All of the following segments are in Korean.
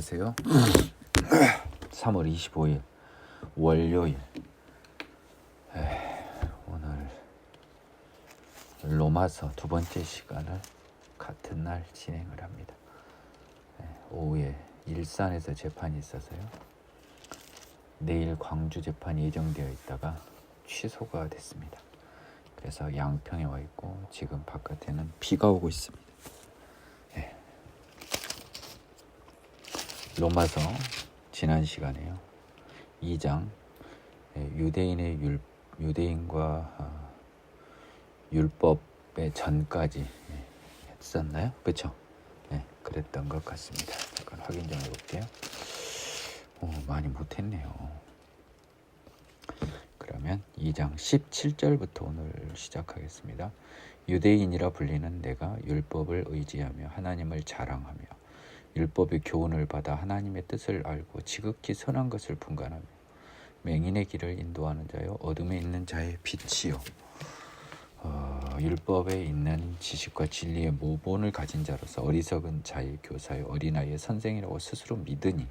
안녕하세요. 3월 25일 월요일. 오늘 로마서 두 번째 시간을 같은 날 진행을 합니다. 오후에 일산에서 재판이 있어서요. 내일 광주 재판이 예정되어 있다가 취소가 됐습니다. 그래서 양평에 와 있고 지금 바깥에는 비가 오고 있습니다. 로마서 지난 시간에요. 2장 유대인과 율법의 전까지 했었나요? 그렇죠? 그랬던 것 같습니다. 잠깐 확인 좀 해볼게요. 많이 못했네요. 그러면 2장 17절부터 오늘 시작하겠습니다. 유대인이라 불리는 내가 율법을 의지하며 하나님을 자랑하며 율법의 교훈을 받아 하나님의 뜻을 알고 지극히 선한 것을 분간하며 맹인의 길을 인도하는 자요 어둠에 있는 자의 빛이요 율법에 있는 지식과 진리의 모본을 가진 자로서 어리석은 자의 교사요 어린아이의 선생이라고 스스로 믿으니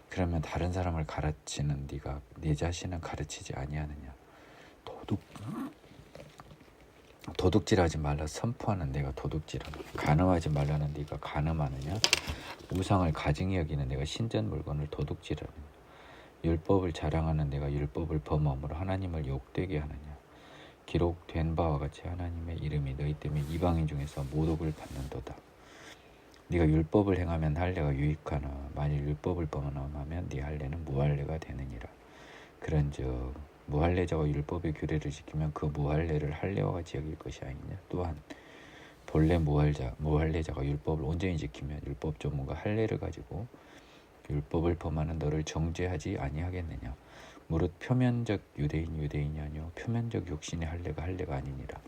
그러면 다른 사람을 가르치는 네가 네 자신은 가르치지 아니하느냐. 도둑질하지 말라 선포하는 내가 도둑질하느냐. 간음하지 말라는 네가 간음하느냐. 우상을 가증히 여기는 내가 신전 물건을 도둑질하느냐. 율법을 자랑하는 내가 율법을 범함으로 하나님을 욕되게 하느냐. 기록된 바와 같이 하나님의 이름이 너희 때문에 이방인 중에서 모독을 받는도다. 네가 율법을 행하면 할례가 유익하나 만일 율법을 범하면 네 할례는 무할례가 되느니라. 그런즉 무할례자가 율법의 규례를 지키면 그 무할례를 할례와 같이 여길 것이 아니냐. 또한 본래 무할례자가 율법을 온전히 지키면 율법 전문가 할례를 가지고 율법을 범하는 너를 정죄하지 아니하겠느냐. 무릇 표면적 유대인이 아니요 표면적 육신의 할례가 아니니라.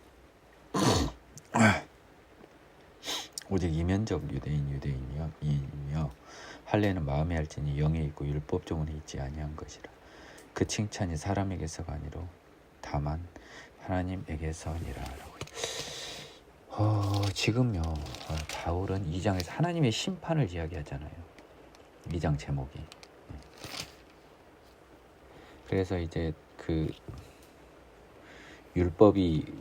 오직 이면적 유대인이며 할례는 마음에 할지니 영에 있고 율법 조문에 있지 아니한 것이라. 그 칭찬이 사람에게서가 아니로 다만 하나님에게서니라. 지금요 바울은 2장에서 하나님의 심판을 이야기하잖아요. 2장 제목이. 그래서 이제 그 율법이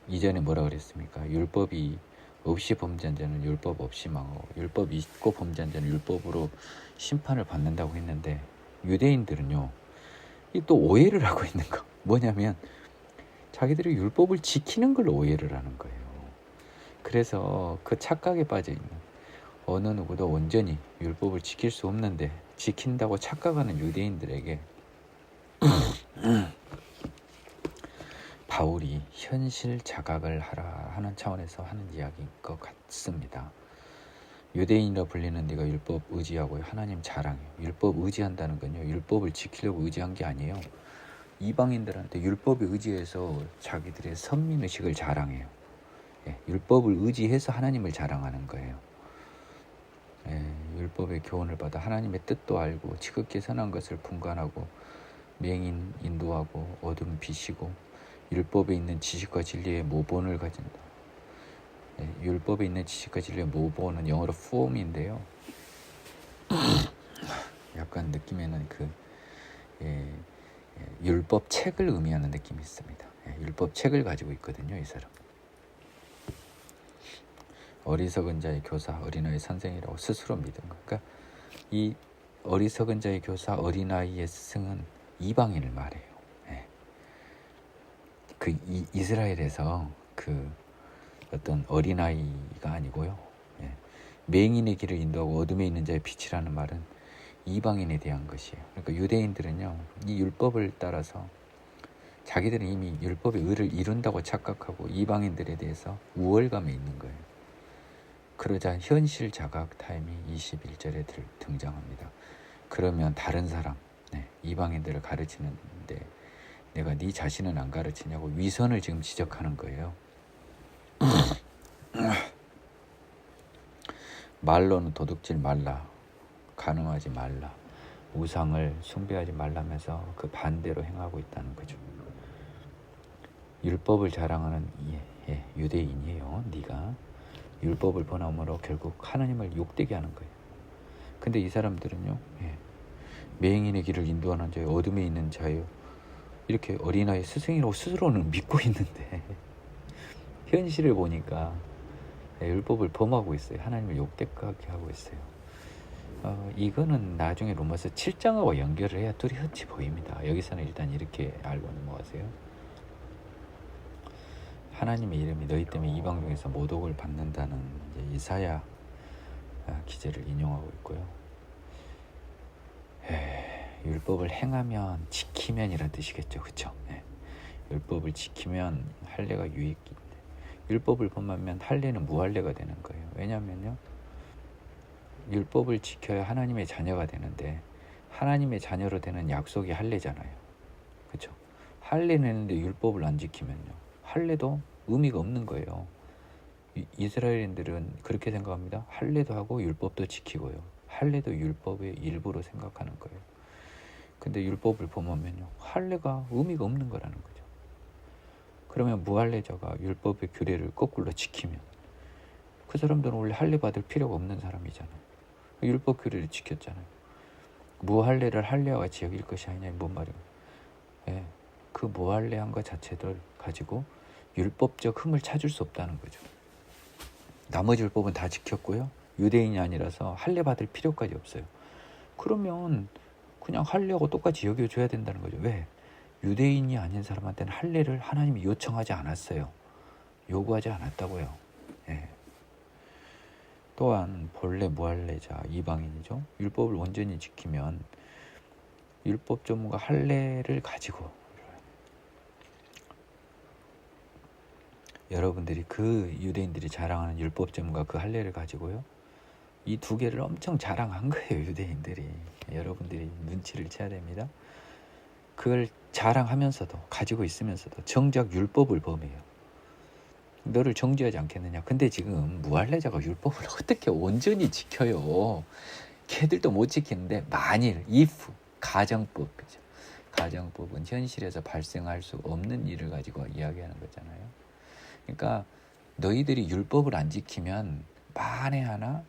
이전에 뭐라 그랬습니까? 율법이 없이 범죄한 자는 율법 없이 망하고 율법이 있고 범죄한 자는 율법으로 심판을 받는다고 했는데 유대인들은요 이 또 오해를 하고 있는 거 뭐냐면 자기들이 율법을 지키는 걸 오해를 하는 거예요. 그래서 그 착각에 빠져 있는 어느 누구도 온전히 율법을 지킬 수 없는데 지킨다고 착각하는 유대인들에게 바울이 현실 자각을 하라 하는 차원에서 하는 이야기인 것 같습니다. 유대인이라 불리는 네가 율법 의지하고 하나님 자랑해요. 율법 의지한다는 건요 율법을 지키려고 의지한 게 아니에요. 이방인들한테 율법에 의지해서 자기들의 선민의식을 자랑해요. 율법을 의지해서 하나님을 자랑하는 거예요. 율법의 교훈을 받아 하나님의 뜻도 알고 지극히 선한 것을 분간하고 맹인 인도하고 어둠 비시고 율법에 있는 지식과 진리의 모본을 가진다. 율법에 있는 지식과 진리의 모본은 영어로 form인데요. 약간 느낌에는 율법 책을 의미하는 느낌이 있습니다. 율법 책을 가지고 있거든요, 이 사람. 어리석은 자의 교사, 어린아이 선생이라고 스스로 믿은 거. 그러니까 이 어리석은 자의 교사, 어린아이의 스승은 이방인을 말해요. 이스라엘에서 어떤 어린아이가 아니고요. 맹인의 길을 인도하고 어둠에 있는 자의 빛이라는 말은 이방인에 대한 것이에요. 그러니까 유대인들은요, 이 율법을 따라서 자기들은 이미 율법의 의를 이룬다고 착각하고 이방인들에 대해서 우월감에 있는 거예요. 그러자 현실 자각 타임이 21절에 등장합니다. 그러면 다른 사람, 이방인들을 가르치는데 내가 네 자신은 안 가르치냐고 위선을 지금 지적하는 거예요. 말로는 도둑질 말라, 간음하지 말라, 우상을 숭배하지 말라면서 그 반대로 행하고 있다는 거죠. 율법을 자랑하는 유대인이에요. 네가 율법을 범함으로 결국 하나님을 욕되게 하는 거예요. 근데 이 사람들은요, 맹인의 길을 인도하는 자요, 어둠에 있는 자요, 이렇게 어린아이 스승이라고 스스로는 믿고 있는데 현실을 보니까 율법을 범하고 있어요. 하나님을 욕되게 하고 있어요. 이거는 나중에 로마서 7장하고 연결을 해야 뚜렷이 보입니다. 여기서는 일단 이렇게 알고 넘어가세요. 하나님의 이름이 너희 때문에 이방 중에서 모독을 받는다는 이사야 기제를 인용하고 있고요. 율법을 행하면 지키면이란 뜻이겠죠, 그렇죠? 율법을 지키면 할례가 유익인데 율법을 범하면 할례는 무할례가 되는 거예요. 왜냐하면요, 율법을 지켜야 하나님의 자녀가 되는데 하나님의 자녀로 되는 약속이 할례잖아요, 그렇죠? 할례는 했는데 율법을 안 지키면요, 할례도 의미가 없는 거예요. 이스라엘인들은 그렇게 생각합니다. 할례도 하고 율법도 지키고요. 할례도 율법의 일부로 생각하는 거예요. 근데 율법을 범하면요, 할례가 의미가 없는 거라는 거죠. 그러면 무할례자가 율법의 규례를 거꾸로 지키면 그 사람들은 원래 할례 받을 필요가 없는 사람이잖아요. 율법 규례를 지켰잖아요. 무할례를 할례와 같이 여길 것이 아니냐, 뭔 말이에요. 그 무할례한 것 자체를 가지고 율법적 흠을 찾을 수 없다는 거죠. 나머지 율법은 다 지켰고요, 유대인이 아니라서 할례 받을 필요까지 없어요. 그러면 그냥 할례하고 똑같이 여겨줘야 된다는 거죠. 왜? 유대인이 아닌 사람한테는 할례를 하나님이 요청하지 않았어요. 요구하지 않았다고요. 또한 본래 무할례자 이방인이죠. 율법을 온전히 지키면 율법 전문가 할례를 가지고, 여러분들이 그 유대인들이 자랑하는 율법 전문가 그 할례를 가지고요, 이 두 개를 엄청 자랑한 거예요, 유대인들이. 여러분들이 눈치를 채야 됩니다. 그걸 자랑하면서도, 가지고 있으면서도 정작 율법을 범해요. 너를 정죄하지 않겠느냐. 근데 지금 무할례자가 율법을 어떻게 온전히 지켜요? 걔들도 못 지키는데, 만일, if, 가정법이죠. 가정법은 현실에서 발생할 수 없는 일을 가지고 이야기하는 거잖아요. 그러니까 너희들이 율법을 안 지키면, 만에 하나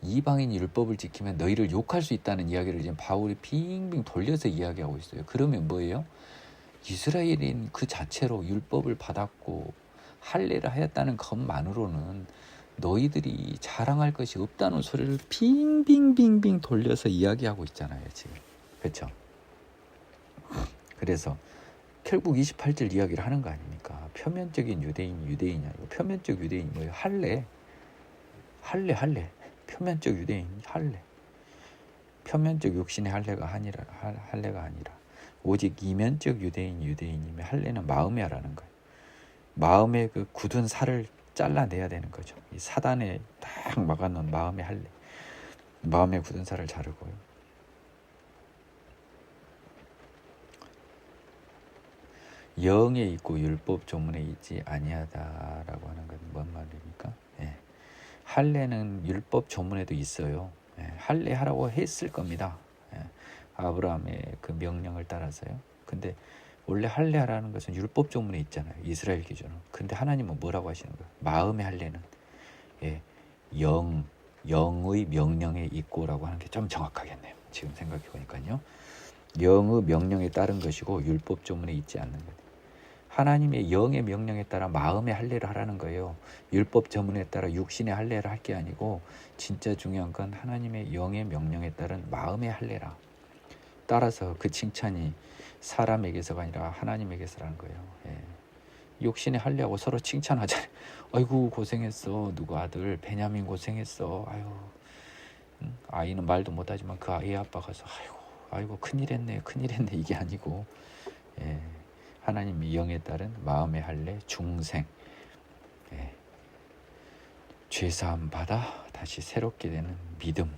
이방인 율법을 지키면 너희를 욕할 수 있다는 이야기를 지금 바울이 빙빙 돌려서 이야기하고 있어요. 그러면 뭐예요? 이스라엘인 그 자체로 율법을 받았고 할례를 하였다는 것만으로는 너희들이 자랑할 것이 없다는 소리를 빙빙빙빙 돌려서 이야기하고 있잖아요, 지금. 그렇죠? 그래서 결국 28절 이야기를 하는 거 아닙니까? 표면적인 유대인이 아니고 표면적 유대인이 뭐예요? 할례. 표면적 유대인 할례. 표면적 육신의 할례가 아니라 오직 이면적 유대인이면 할례는 마음에 하라는 거예요. 마음의 그 굳은 살을 잘라내야 되는 거죠. 이 사단에 딱 막아놓은 마음의 할례, 마음의 굳은 살을 자르고요. 영에 있고 율법 조문에 있지 아니하다라고 하는 건 뭔 말입니까? 할례는 율법 조문에도 있어요. 할례 하라고 했을 겁니다. 아브라함의 그 명령을 따라서요. 근데 원래 할례하라는 것은 율법 조문에 있잖아요, 이스라엘 기준은. 근데 하나님은 뭐라고 하시는 거예요? 마음의 할례는 영의 명령에 있고라고 하는 게 좀 정확하겠네요. 지금 생각해 보니까요. 영의 명령에 따른 것이고 율법 조문에 있지 않는 것. 하나님의 영의 명령에 따라 마음의 할례를 하라는 거예요. 율법 조문에 따라 육신의 할례를 할 게 아니고 진짜 중요한 건 하나님의 영의 명령에 따른 마음의 할례라. 따라서 그 칭찬이 사람에게서가 아니라 하나님에게서라는 거예요. 육신의 할례하고 서로 칭찬하잖아요. 아이고 고생했어, 누구 아들 베냐민 고생했어. 아이는 말도 못하지만 그 아이의 아빠 가서 아이고 큰일했네 이게 아니고, 하나님의 영에 따른 마음의 할례, 중생, 죄사함 받아 다시 새롭게 되는 믿음,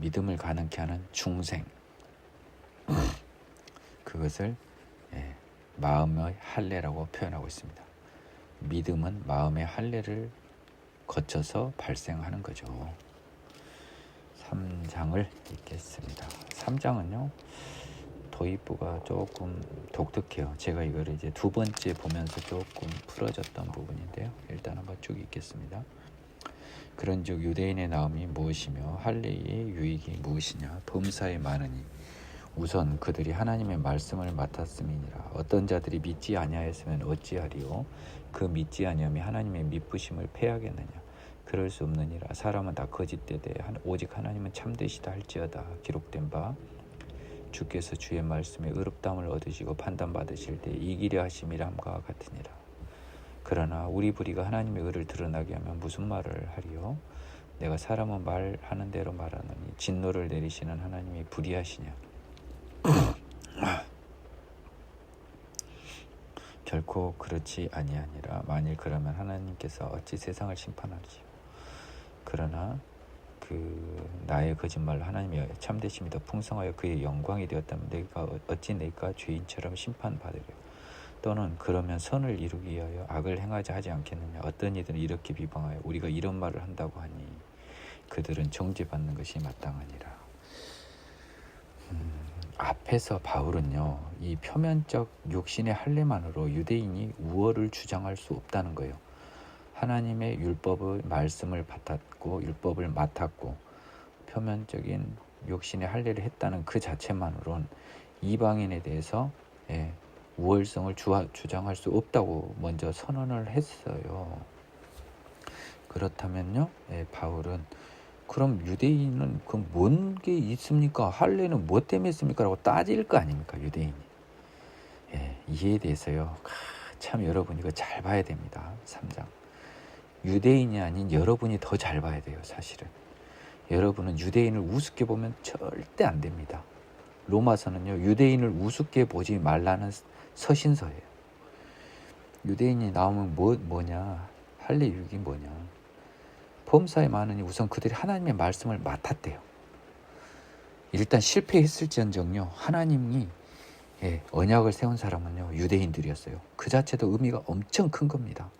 믿음을 가능케 하는 중생, 그것을 마음의 할례라고 표현하고 있습니다. 믿음은 마음의 할례를 거쳐서 발생하는 거죠. 3장을 읽겠습니다. 3장은요, 도입부가 조금 독특해요. 제가 이거를 이제 두 번째 보면서 조금 풀어졌던 부분인데요. 일단 한번 쭉 읽겠습니다. 그런즉 유대인의 나음이 무엇이며 할례의 유익이 무엇이냐? 범사에 많으니 우선 그들이 하나님의 말씀을 맡았음이니라. 어떤 자들이 믿지 아니하였으면 어찌하리요? 그 믿지 아니함이 하나님의 믿부심을 패하겠느냐? 그럴 수 없느니라. 사람은 다 거짓되되 오직 하나님은 참되시다 할지어다. 기록된 바 주께서 주의 말씀에 의롭다함을 얻으시고 판단받으실 때 이기려 하심이람과 같으니라. 그러나 우리 불의가 하나님의 의를 드러나게 하면 무슨 말을 하리요? 내가 사람은 말하는 대로 말하노니 진노를 내리시는 하나님이 불의하시냐? 결코 그렇지 아니하니라. 만일 그러면 하나님께서 어찌 세상을 심판하리요? 그러나 나의 거짓말로 하나님의 참되심이 더 풍성하여 그의 영광이 되었다면 내가 어찌 내가 죄인처럼 심판받으려? 또는 그러면 선을 이루기 위하여 악을 행하자 하지 않겠느냐? 어떤 이들은 이렇게 비방하여 우리가 이런 말을 한다고 하니 그들은 정죄받는 것이 마땅하니라. 앞에서 바울은요, 이 표면적 육신의 할례만으로 유대인이 우월을 주장할 수 없다는 거예요. 하나님의 율법의 말씀을 받았고 율법을 맡았고 표면적인 육신의 할례를 했다는 그 자체만으로는 이방인에 대해서 우월성을 주장할 수 없다고 먼저 선언을 했어요. 그렇다면요, 바울은 그럼 유대인은 그 뭔 게 있습니까? 할례는 뭐 때문에 했습니까? 라고 따질 거 아닙니까? 유대인이. 이에 대해서요, 참 여러분 이거 잘 봐야 됩니다. 3장. 유대인이 아닌 여러분이 더 잘 봐야 돼요. 사실은 여러분은 유대인을 우습게 보면 절대 안 됩니다. 로마서는요, 유대인을 우습게 보지 말라는 서신서예요. 유대인이 나오면 뭐냐? 할례 유익이 뭐냐? 범사에 많으니 우선 그들이 하나님의 말씀을 맡았대요. 일단 실패했을지언정요, 하나님이 언약을 세운 사람은요 유대인들이었어요. 그 자체도 의미가 엄청 큰 겁니다.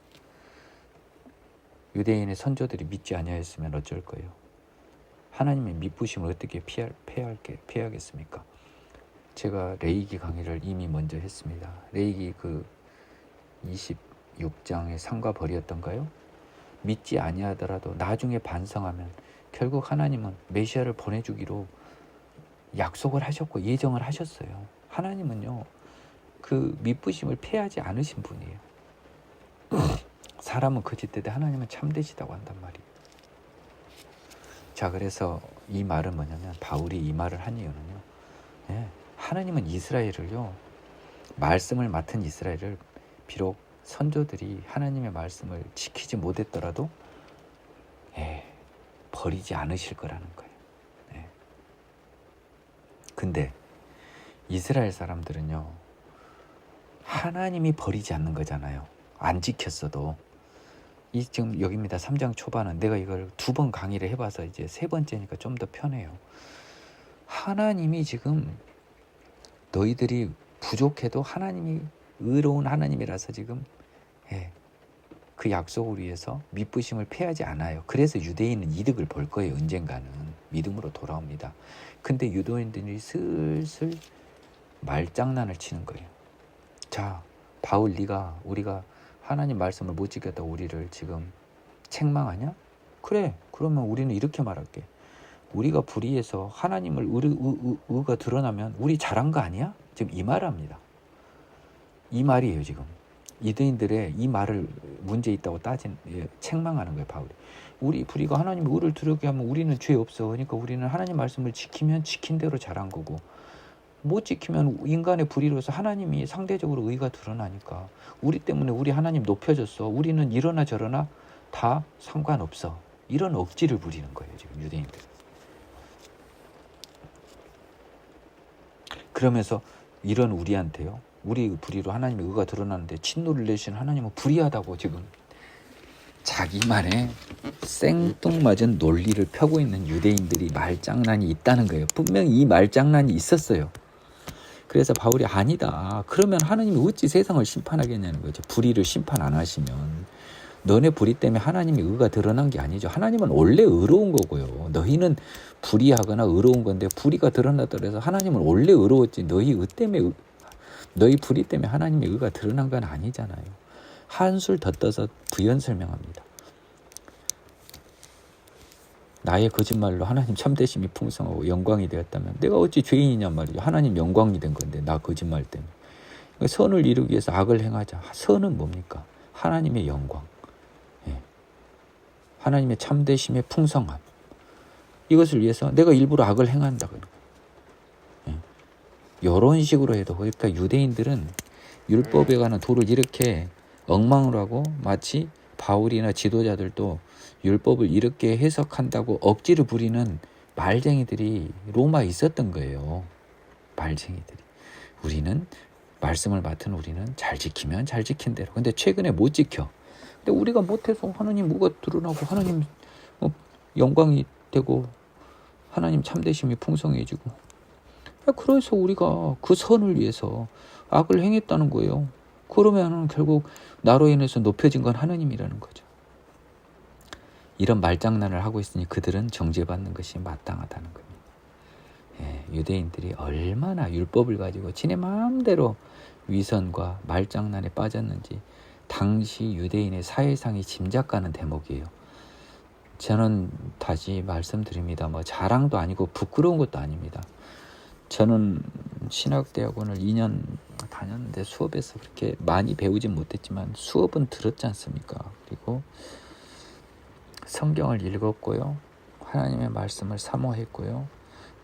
유대인의 선조들이 믿지 아니하였으면 어쩔 거예요? 하나님의 믿부심을 어떻게 피하겠습니까? 제가 레위기 강의를 이미 먼저 했습니다. 레위기 26장의 상과 벌이었던가요? 믿지 아니하더라도 나중에 반성하면 결국 하나님은 메시아를 보내주기로 약속을 하셨고 예정을 하셨어요. 하나님은요, 그 믿부심을 패하지 않으신 분이에요. 사람은 거짓되되 하나님은 참되시다고 한단 말이에요. 자, 그래서 이 말은 뭐냐면, 바울이 이 말을 한 이유는요, 하나님은 이스라엘을요, 말씀을 맡은 이스라엘을 비록 선조들이 하나님의 말씀을 지키지 못했더라도 버리지 않으실 거라는 거예요. 근데 이스라엘 사람들은요, 하나님이 버리지 않는 거잖아요. 안 지켰어도. 지금 여기입니다. 3장 초반은 내가 이걸 2번 강의를 해봐서 이제 3번째니까 좀 더 편해요. 하나님이 지금 너희들이 부족해도 하나님이 의로운 하나님이라서 지금 그 약속을 위해서 믿부심을 패하지 않아요. 그래서 유대인은 이득을 볼 거예요. 언젠가는 믿음으로 돌아옵니다. 근데 유대인들이 슬슬 말장난을 치는 거예요. 자, 바울 우리가 하나님 말씀을 못 지켰다고 우리를 지금 책망하냐? 그래, 그러면 우리는 이렇게 말할게. 우리가 불의해서 하나님을 의가 드러나면 우리 잘한 거 아니야? 지금 이 말을 합니다. 이 말이에요. 지금 유대인들의 이 말을 문제 있다고 책망하는 거예요. 바울이. 우리 불의가 하나님의 의를 드러나게 하면 우리는 죄 없어. 그러니까 우리는 하나님 말씀을 지키면 지킨 대로 잘한 거고, 못 지키면 인간의 불의로서 하나님이 상대적으로 의가 드러나니까 우리 때문에 우리 하나님 높여졌어. 우리는 이러나 저러나 다 상관없어. 이런 억지를 부리는 거예요. 지금 유대인들. 그러면서 이런 우리한테요, 우리 불의로 하나님의 의가 드러나는데 진노를 내시는 하나님은 불의하다고 지금 자기만의 생뚱맞은 논리를 펴고 있는 유대인들이 말장난이 있다는 거예요. 분명히 이 말장난이 있었어요. 그래서 바울이 아니다. 그러면 하나님이 어찌 세상을 심판하겠냐는 거죠. 불의를 심판 안 하시면. 너네 불의 때문에 하나님의 의가 드러난 게 아니죠. 하나님은 원래 의로운 거고요. 너희는 불의하거나 의로운 건데 불의가 드러나더라도 하나님은 원래 의로웠지. 너희 불의 때문에 하나님의 의가 드러난 건 아니잖아요. 한술 더 떠서 부연 설명합니다. 나의 거짓말로 하나님 참되심이 풍성하고 영광이 되었다면 내가 어찌 죄인이냔 말이죠. 하나님 영광이 된 건데 나 거짓말 때문에. 그러니까 선을 이루기 위해서 악을 행하자. 선은 뭡니까? 하나님의 영광, 예. 하나님의 참되심의 풍성함. 이것을 위해서 내가 일부러 악을 행한다. 이런 식으로 해도. 그러니까 유대인들은 율법에 관한 도를 이렇게 엉망으로 하고 마치 바울이나 지도자들도 율법을 이렇게 해석한다고 억지를 부리는 말쟁이들이 로마에 있었던 거예요. 말쟁이들이. 우리는 말씀을 맡은 우리는 잘 지키면 잘 지킨 대로. 근데 최근에 못 지켜. 근데 우리가 못해서 하나님 뭐가 드러나고 하나님 영광이 되고 하나님 참되심이 풍성해지고. 그래서 우리가 그 선을 위해서 악을 행했다는 거예요. 그러면 결국 나로 인해서 높여진 건 하나님이라는 거죠. 이런 말장난을 하고 있으니 그들은 정죄받는 것이 마땅하다는 겁니다. 예, 유대인들이 얼마나 율법을 가지고 지네 마음대로 위선과 말장난에 빠졌는지 당시 유대인의 사회상이 짐작가는 대목이에요. 저는 다시 말씀드립니다. 뭐 자랑도 아니고 부끄러운 것도 아닙니다. 저는 신학대학원을 2년 다녔는데 수업에서 그렇게 많이 배우진 못했지만 수업은 들었지 않습니까? 그리고 성경을 읽었고요. 하나님의 말씀을 사모했고요.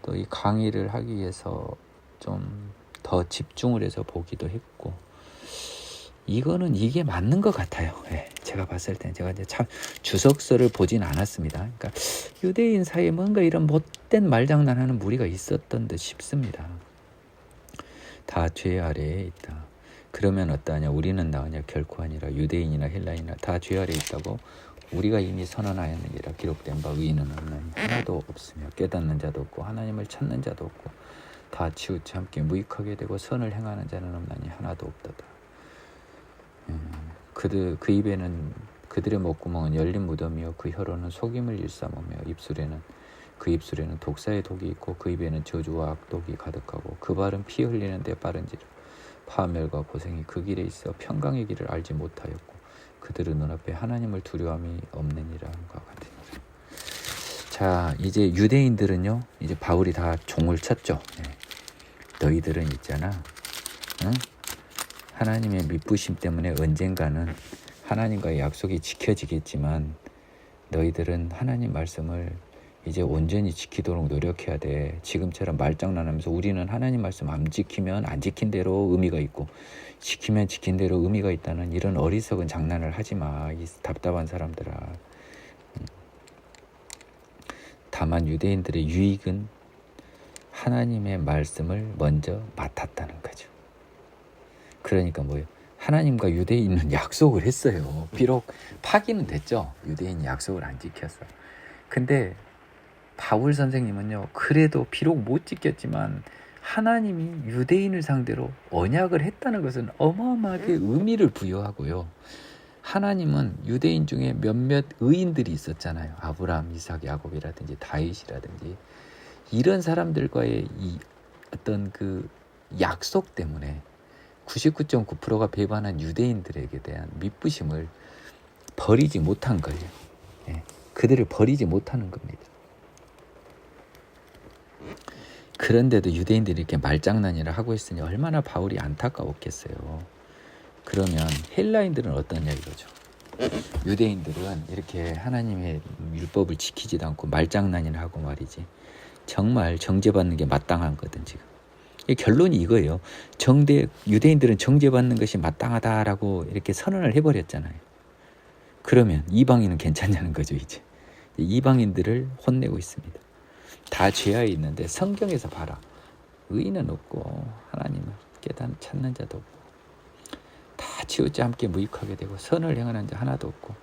또 이 강의를 하기 위해서 좀 더 집중을 해서 보기도 했고, 이거는 이게 맞는 것 같아요. 예, 제가 봤을 때는 제가 이제 참 주석서를 보진 않았습니다. 그러니까 유대인 사이에 뭔가 이런 못된 말장난하는 무리가 있었던 듯 싶습니다. 다 죄 아래에 있다. 그러면 어떠하냐? 우리는 나으냐? 결코 아니라. 유대인이나 헬라인이나 다 죄 아래에 있다고 우리가 이미 선언하였느니라. 기록된 바 의인은 없나니 하나도 없으며 깨닫는 자도 없고 하나님을 찾는 자도 없고 다 치우쳐 함께 무익하게 되고 선을 행하는 자는 없나니 하나도 없도다. 그 입에는 그들의 목구멍은 열린 무덤이요 그 혀로는 속임을 일삼으며 그 입술에는 독사의 독이 있고 그 입에는 저주와 악독이 가득하고 그 발은 피 흘리는 데 빠른지라. 파멸과 고생이 그 길에 있어 평강의 길을 알지 못하였고 그들은 눈앞에 하나님을 두려움이 없느니라 과 같으니라. 자, 이제 유대인들은요, 이제 바울이 다 종을 쳤죠. 네. 너희들은 있잖아, 응? 하나님의 미쁘심 때문에 언젠가는 하나님과의 약속이 지켜지겠지만 너희들은 하나님 말씀을 이제 온전히 지키도록 노력해야 돼. 지금처럼 말장난하면서 우리는 하나님 말씀 안 지키면 안 지킨 대로 의미가 있고 지키면 지킨 대로 의미가 있다는 이런 어리석은 장난을 하지 마. 이 답답한 사람들아. 다만 유대인들의 유익은 하나님의 말씀을 먼저 맡았다는 거죠. 그러니까 뭐예요? 하나님과 유대인은 약속을 했어요. 비록 파기는 됐죠. 유대인이 약속을 안 지켰어. 근데 바울 선생님은요, 그래도 비록 못 지켰지만 하나님이 유대인을 상대로 언약을 했다는 것은 어마어마하게 의미를 부여하고요. 하나님은 유대인 중에 몇몇 의인들이 있었잖아요. 아브라함, 이삭, 야곱이라든지 다윗이라든지 이런 사람들과의 이 어떤 그 약속 때문에 99.9%가 배반한 유대인들에게 대한 미쁘심을 버리지 못한 거예요. 예, 그들을 버리지 못하는 겁니다. 그런데도 유대인들이 이렇게 말장난이라 하고 있으니 얼마나 바울이 안타까웠겠어요. 그러면 헬라인들은 어떠냐 이거죠. 유대인들은 이렇게 하나님의 율법을 지키지도 않고 말장난이나 하고 말이지. 정말 정죄받는 게 마땅한 거든 지금. 결론이 이거예요. 유대인들은 정죄받는 것이 마땅하다라고 이렇게 선언을 해버렸잖아요. 그러면 이방인은 괜찮냐는 거죠 이제. 이방인들을 혼내고 있습니다. 다 죄하에 있는데 성경에서 봐라. 의인은 없고 하나님을 찾는 자도 없고 다 치우쳐 함께 무익하게 되고 선을 행하는 자 하나도 없고.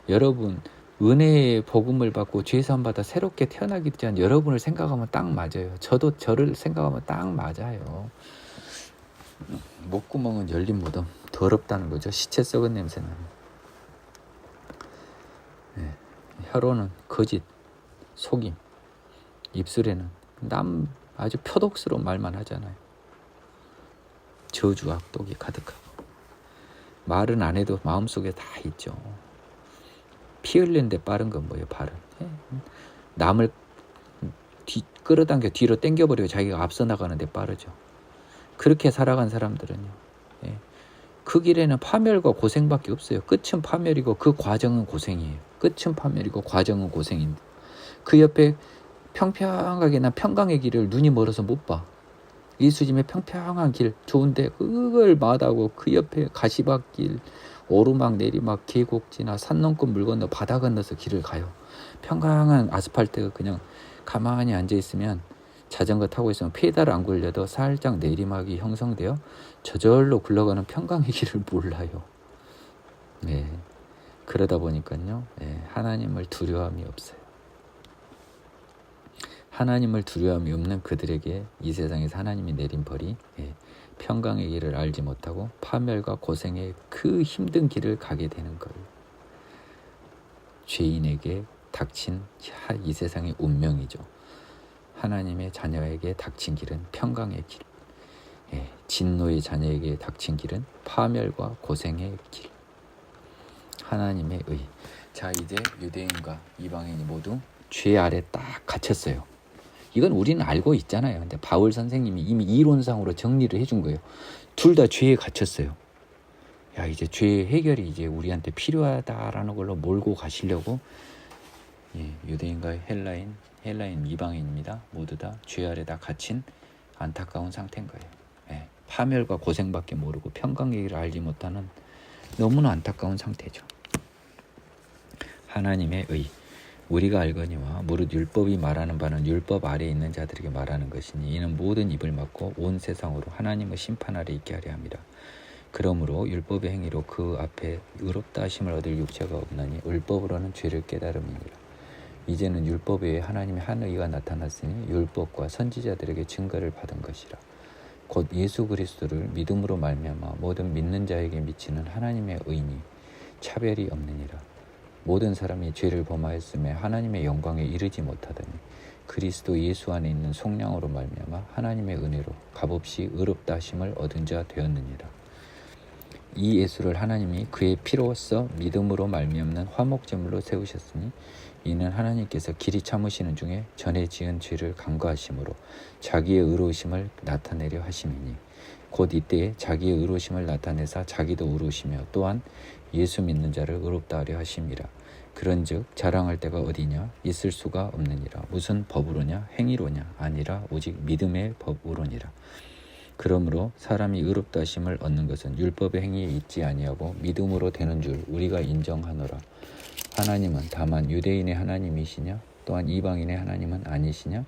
여러분 은혜의 복음을 받고 죄 사함 받아 새롭게 태어나기 전 여러분을 생각하면 딱 맞아요. 저도 저를 생각하면 딱 맞아요. 목구멍은 열린 무덤, 더럽다는 거죠. 시체 썩은 냄새 나는. 네. 혀로는 거짓, 속임, 입술에는 남 아주 표독스러운 말만 하잖아요. 저주, 악독이 가득하고. 말은 안 해도 마음속에 다 있죠. 피 흘리는데 빠른 건 뭐예요? 발은. 남을 끌어당겨 뒤로 당겨버리고 자기가 앞서 나가는데 빠르죠. 그렇게 살아간 사람들은요. 예. 그 길에는 파멸과 고생밖에 없어요. 끝은 파멸이고 그 과정은 고생이에요. 끝은 파멸이고 과정은 고생인데 그 옆에 평평하게 난 평강의 길을 눈이 멀어서 못 봐. 이수짐의 평평한 길 좋은데 그걸 마다하고 그 옆에 가시밭길, 오르막 내리막 계곡지나 산 넘고 물 건너 바다 건너서 길을 가요. 평강한 아스팔트가 그냥 가만히 앉아있으면 자전거 타고 있으면 페달 안 굴려도 살짝 내리막이 형성되어 저절로 굴러가는 평강의 길을 몰라요. 네. 그러다 보니까요. 네. 하나님을 두려움이 없어요. 하나님을 두려움이 없는 그들에게 이 세상에서 하나님이 내린 벌이 평강의 길을 알지 못하고 파멸과 고생의 그 힘든 길을 가게 되는 거예요. 죄인에게 닥친 이 세상의 운명이죠. 하나님의 자녀에게 닥친 길은 평강의 길, 진노의 자녀에게 닥친 길은 파멸과 고생의 길. 하나님의 의. 자, 이제 유대인과 이방인이 모두 죄 아래 딱 갇혔어요. 이건 우리는 알고 있잖아요. 근데 바울 선생님이 이미 이론상으로 정리를 해준 거예요. 둘 다 죄에 갇혔어요. 야, 이제 죄 해결이 이제 우리한테 필요하다라는 걸로 몰고 가시려고 유대인과 헬라인 이방인입니다. 모두 다 죄 아래 다 갇힌 안타까운 상태인 거예요. 파멸과 고생밖에 모르고 평강의 길을 알지 못하는 너무나 안타까운 상태죠. 하나님의 의. 우리가 알거니와 무릇 율법이 말하는 바는 율법 아래에 있는 자들에게 말하는 것이니 이는 모든 입을 막고 온 세상으로 하나님의 심판 아래 있게 하려 함이라. 그러므로 율법의 행위로 그 앞에 의롭다 하심을 얻을 육체가 없나니 율법으로는 죄를 깨달음이니라. 이제는 율법 외에 하나님의 한 의가 나타났으니 율법과 선지자들에게 증거를 받은 것이라. 곧 예수 그리스도를 믿음으로 말미암아 모든 믿는 자에게 미치는 하나님의 의니 차별이 없느니라. 모든 사람이 죄를 범하였음에 하나님의 영광에 이르지 못하더니 그리스도 예수 안에 있는 속량으로 말미암아 하나님의 은혜로 값없이 의롭다 하심을 얻은 자 되었느니라. 이 예수를 하나님이 그의 피로써 믿음으로 말미암는 화목제물로 세우셨으니 이는 하나님께서 길이 참으시는 중에 전에 지은 죄를 간과하심으로 자기의 의로우심을 나타내려 하심이니 곧 이때에 자기의 의로우심을 나타내사 자기도 의로우시며 또한 예수 믿는 자를 의롭다 하려 하심이라. 그런즉 자랑할 데가 어디냐? 있을 수가 없느니라. 무슨 법으로냐? 행위로냐? 아니라 오직 믿음의 법으로니라. 그러므로 사람이 의롭다 하심을 얻는 것은 율법의 행위에 있지 아니하고 믿음으로 되는 줄 우리가 인정하노라. 하나님은 다만 유대인의 하나님이시냐? 또한 이방인의 하나님은 아니시냐?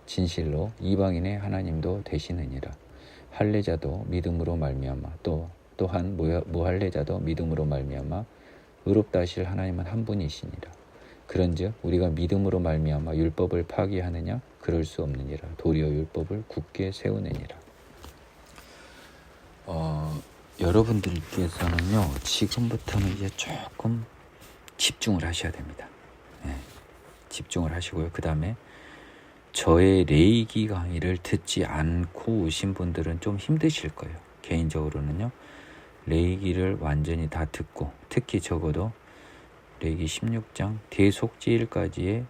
진실로 이방인의 하나님도 되시느니라. 할례자도 믿음으로 말미암아 또한 무할례자도 믿음으로 말미암아 의롭다 하실 하나님은 한 분이시니라. 그런즉 우리가 믿음으로 말미암아 율법을 파기하느냐? 그럴 수 없느니라. 도리어 율법을 굳게 세우느니라. 여러분들께서는요 지금부터는 이제 조금 집중을 하셔야 됩니다. 집중을 하시고요. 그 다음에 저의 레이기 강의를 듣지 않고 오신 분들은 좀 힘드실 거예요. 개인적으로는요. 레이기를 완전히 다 듣고 특히 적어도 레이기 16장 대속죄일까지의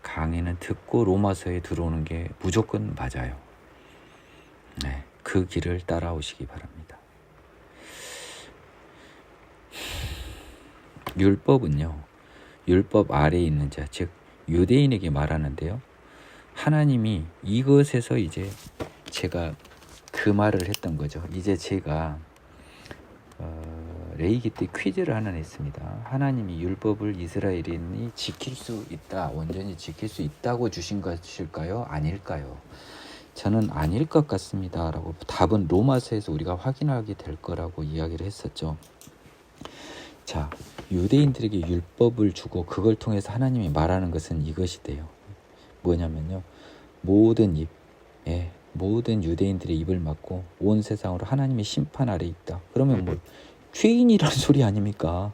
강의는 듣고 로마서에 들어오는 게 무조건 맞아요. 그 길을 따라오시기 바랍니다. 율법은요. 율법 아래에 있는 자, 즉 유대인에게 말하는데요. 하나님이 이것에서 이제 제가 그 말을 했던 거죠. 이제 제가 레이기 때 퀴즈를 하나 냈습니다. 하나님이 율법을 이스라엘인이 지킬 수 있다, 온전히 지킬 수 있다고 주신 것일까요? 아닐까요? 저는 아닐 것 같습니다 라고 답은 로마서에서 우리가 확인하게 될 거라고 이야기를 했었죠. 자, 유대인들에게 율법을 주고 그걸 통해서 하나님이 말하는 것은 이것이 돼요. 뭐냐면요, 모든 유대인들의 입을 막고 온 세상으로 하나님의 심판 아래 있다. 그러면 뭐 죄인이라는 소리 아닙니까?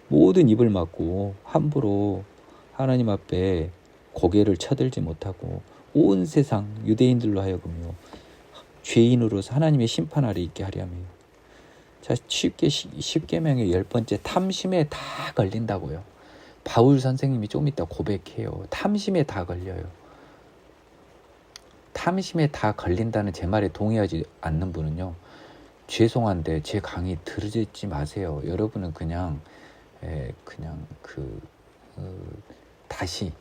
모든 입을 막고 함부로 하나님 앞에 고개를 쳐들지 못하고 온 세상 유대인들로 하여금요 죄인으로서 하나님의 심판 아래 있게 하려면, 자, 십계명의 10번째 탐심에 다 걸린다고요. 바울 선생님이 좀 이따 고백해요. 탐심에 다 걸려요. 탐심에 다 걸린다는 제 말에 동의하지 않는 분은요, 죄송한데 제 강의 들으지 마세요. 여러분은 그냥 다시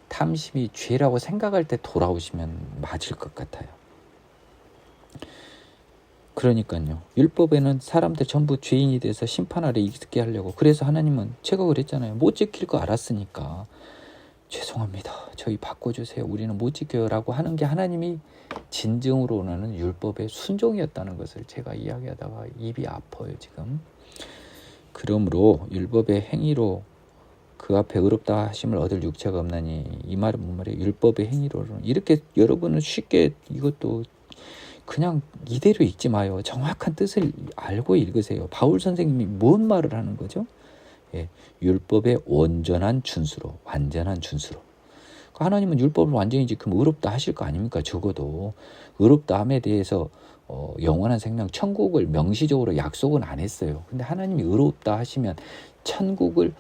탐심이 죄라고 생각할 때 돌아오시면 맞을 것 같아요. 그러니까요, 율법에는 사람들 전부 죄인이 돼서 심판 아래 있게 하려고, 그래서 하나님은 제가 그랬잖아요. 못 지킬 거 알았으니까 죄송합니다, 저희 바꿔주세요, 우리는 못 지켜요 라고 하는 게 하나님이 진정으로는 율법의 순종이었다는 것을 제가 이야기하다가 입이 아파요 지금. 그러므로 율법의 행위로 그 앞에 의롭다 하심을 얻을 육체가 없나니, 이 말은 뭔 말이에요? 율법의 행위로는, 이렇게 여러분은 쉽게 이것도 그냥 이대로 읽지 마요. 정확한 뜻을 알고 읽으세요. 바울 선생님이 뭔 말을 하는 거죠? 율법의 완전한 준수로. 하나님은 율법을 완전히 지키면 의롭다 하실 거 아닙니까? 적어도 의롭다 함에 대해서 영원한 생명, 천국을 명시적으로 약속은 안 했어요. 근데 하나님이 의롭다 하시면 천국을,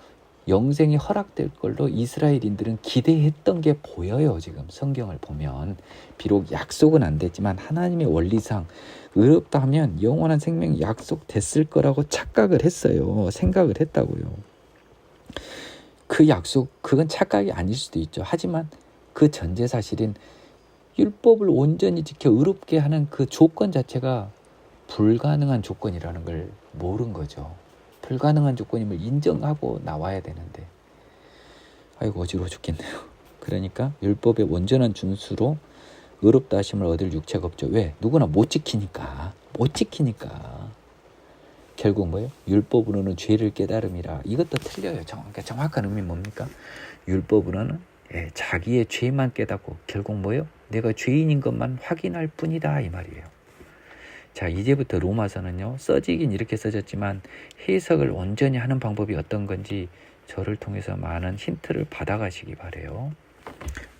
영생이 허락될 걸로 이스라엘인들은 기대했던 게 보여요. 지금 성경을 보면 비록 약속은 안 됐지만 하나님의 원리상 의롭다 하면 영원한 생명이 약속됐을 거라고 착각을 했어요. 생각을 했다고요. 그 약속, 그건 착각이 아닐 수도 있죠. 하지만 그 전제 사실인 율법을 온전히 지켜 의롭게 하는 그 조건 자체가 불가능한 조건이라는 걸 모른 거죠. 불가능한 조건임을 인정하고 나와야 되는데, 아이고 어지러워 죽겠네요. 그러니까 율법의 온전한 준수로 의롭다 하심을 얻을 육체가 없죠. 왜? 누구나 못 지키니까. 결국 뭐예요? 율법으로는 죄를 깨달음이라. 이것도 틀려요. 정확한 의미 뭡니까? 율법으로는 자기의 죄만 깨닫고 결국 뭐예요? 내가 죄인인 것만 확인할 뿐이다, 이 말이에요. 자, 이제부터 로마서는요, 써지긴 이렇게 써졌지만 해석을 온전히 하는 방법이 어떤 건지 저를 통해서 많은 힌트를 받아가시기 바래요.